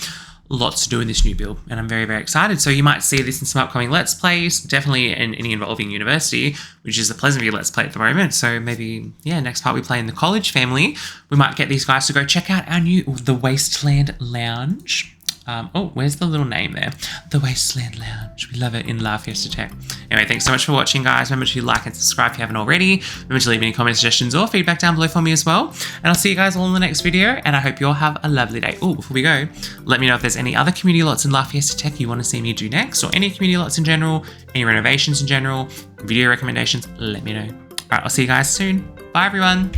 Lots to do in this new build, and I'm very, very excited. So you might see this in some upcoming Let's Plays, definitely in any involving university, which is a Pleasantview Let's Play at the moment. So maybe, yeah, next part we play in the college family. We might get these guys to go check out the Wasteland Lounge. Oh, where's the little name there? The Wasteland Lounge. We love it in La Fiesta Tech. Anyway, thanks so much for watching, guys. Remember to like and subscribe if you haven't already. Remember to leave any comment suggestions or feedback down below for me as well. And I'll see you guys all in the next video, and I hope you all have a lovely day. Oh, before we go, let me know if there's any other community lots in La Fiesta Tech you want to see me do next, or any community lots in general, any renovations in general, video recommendations, let me know. All right, I'll see you guys soon. Bye, everyone.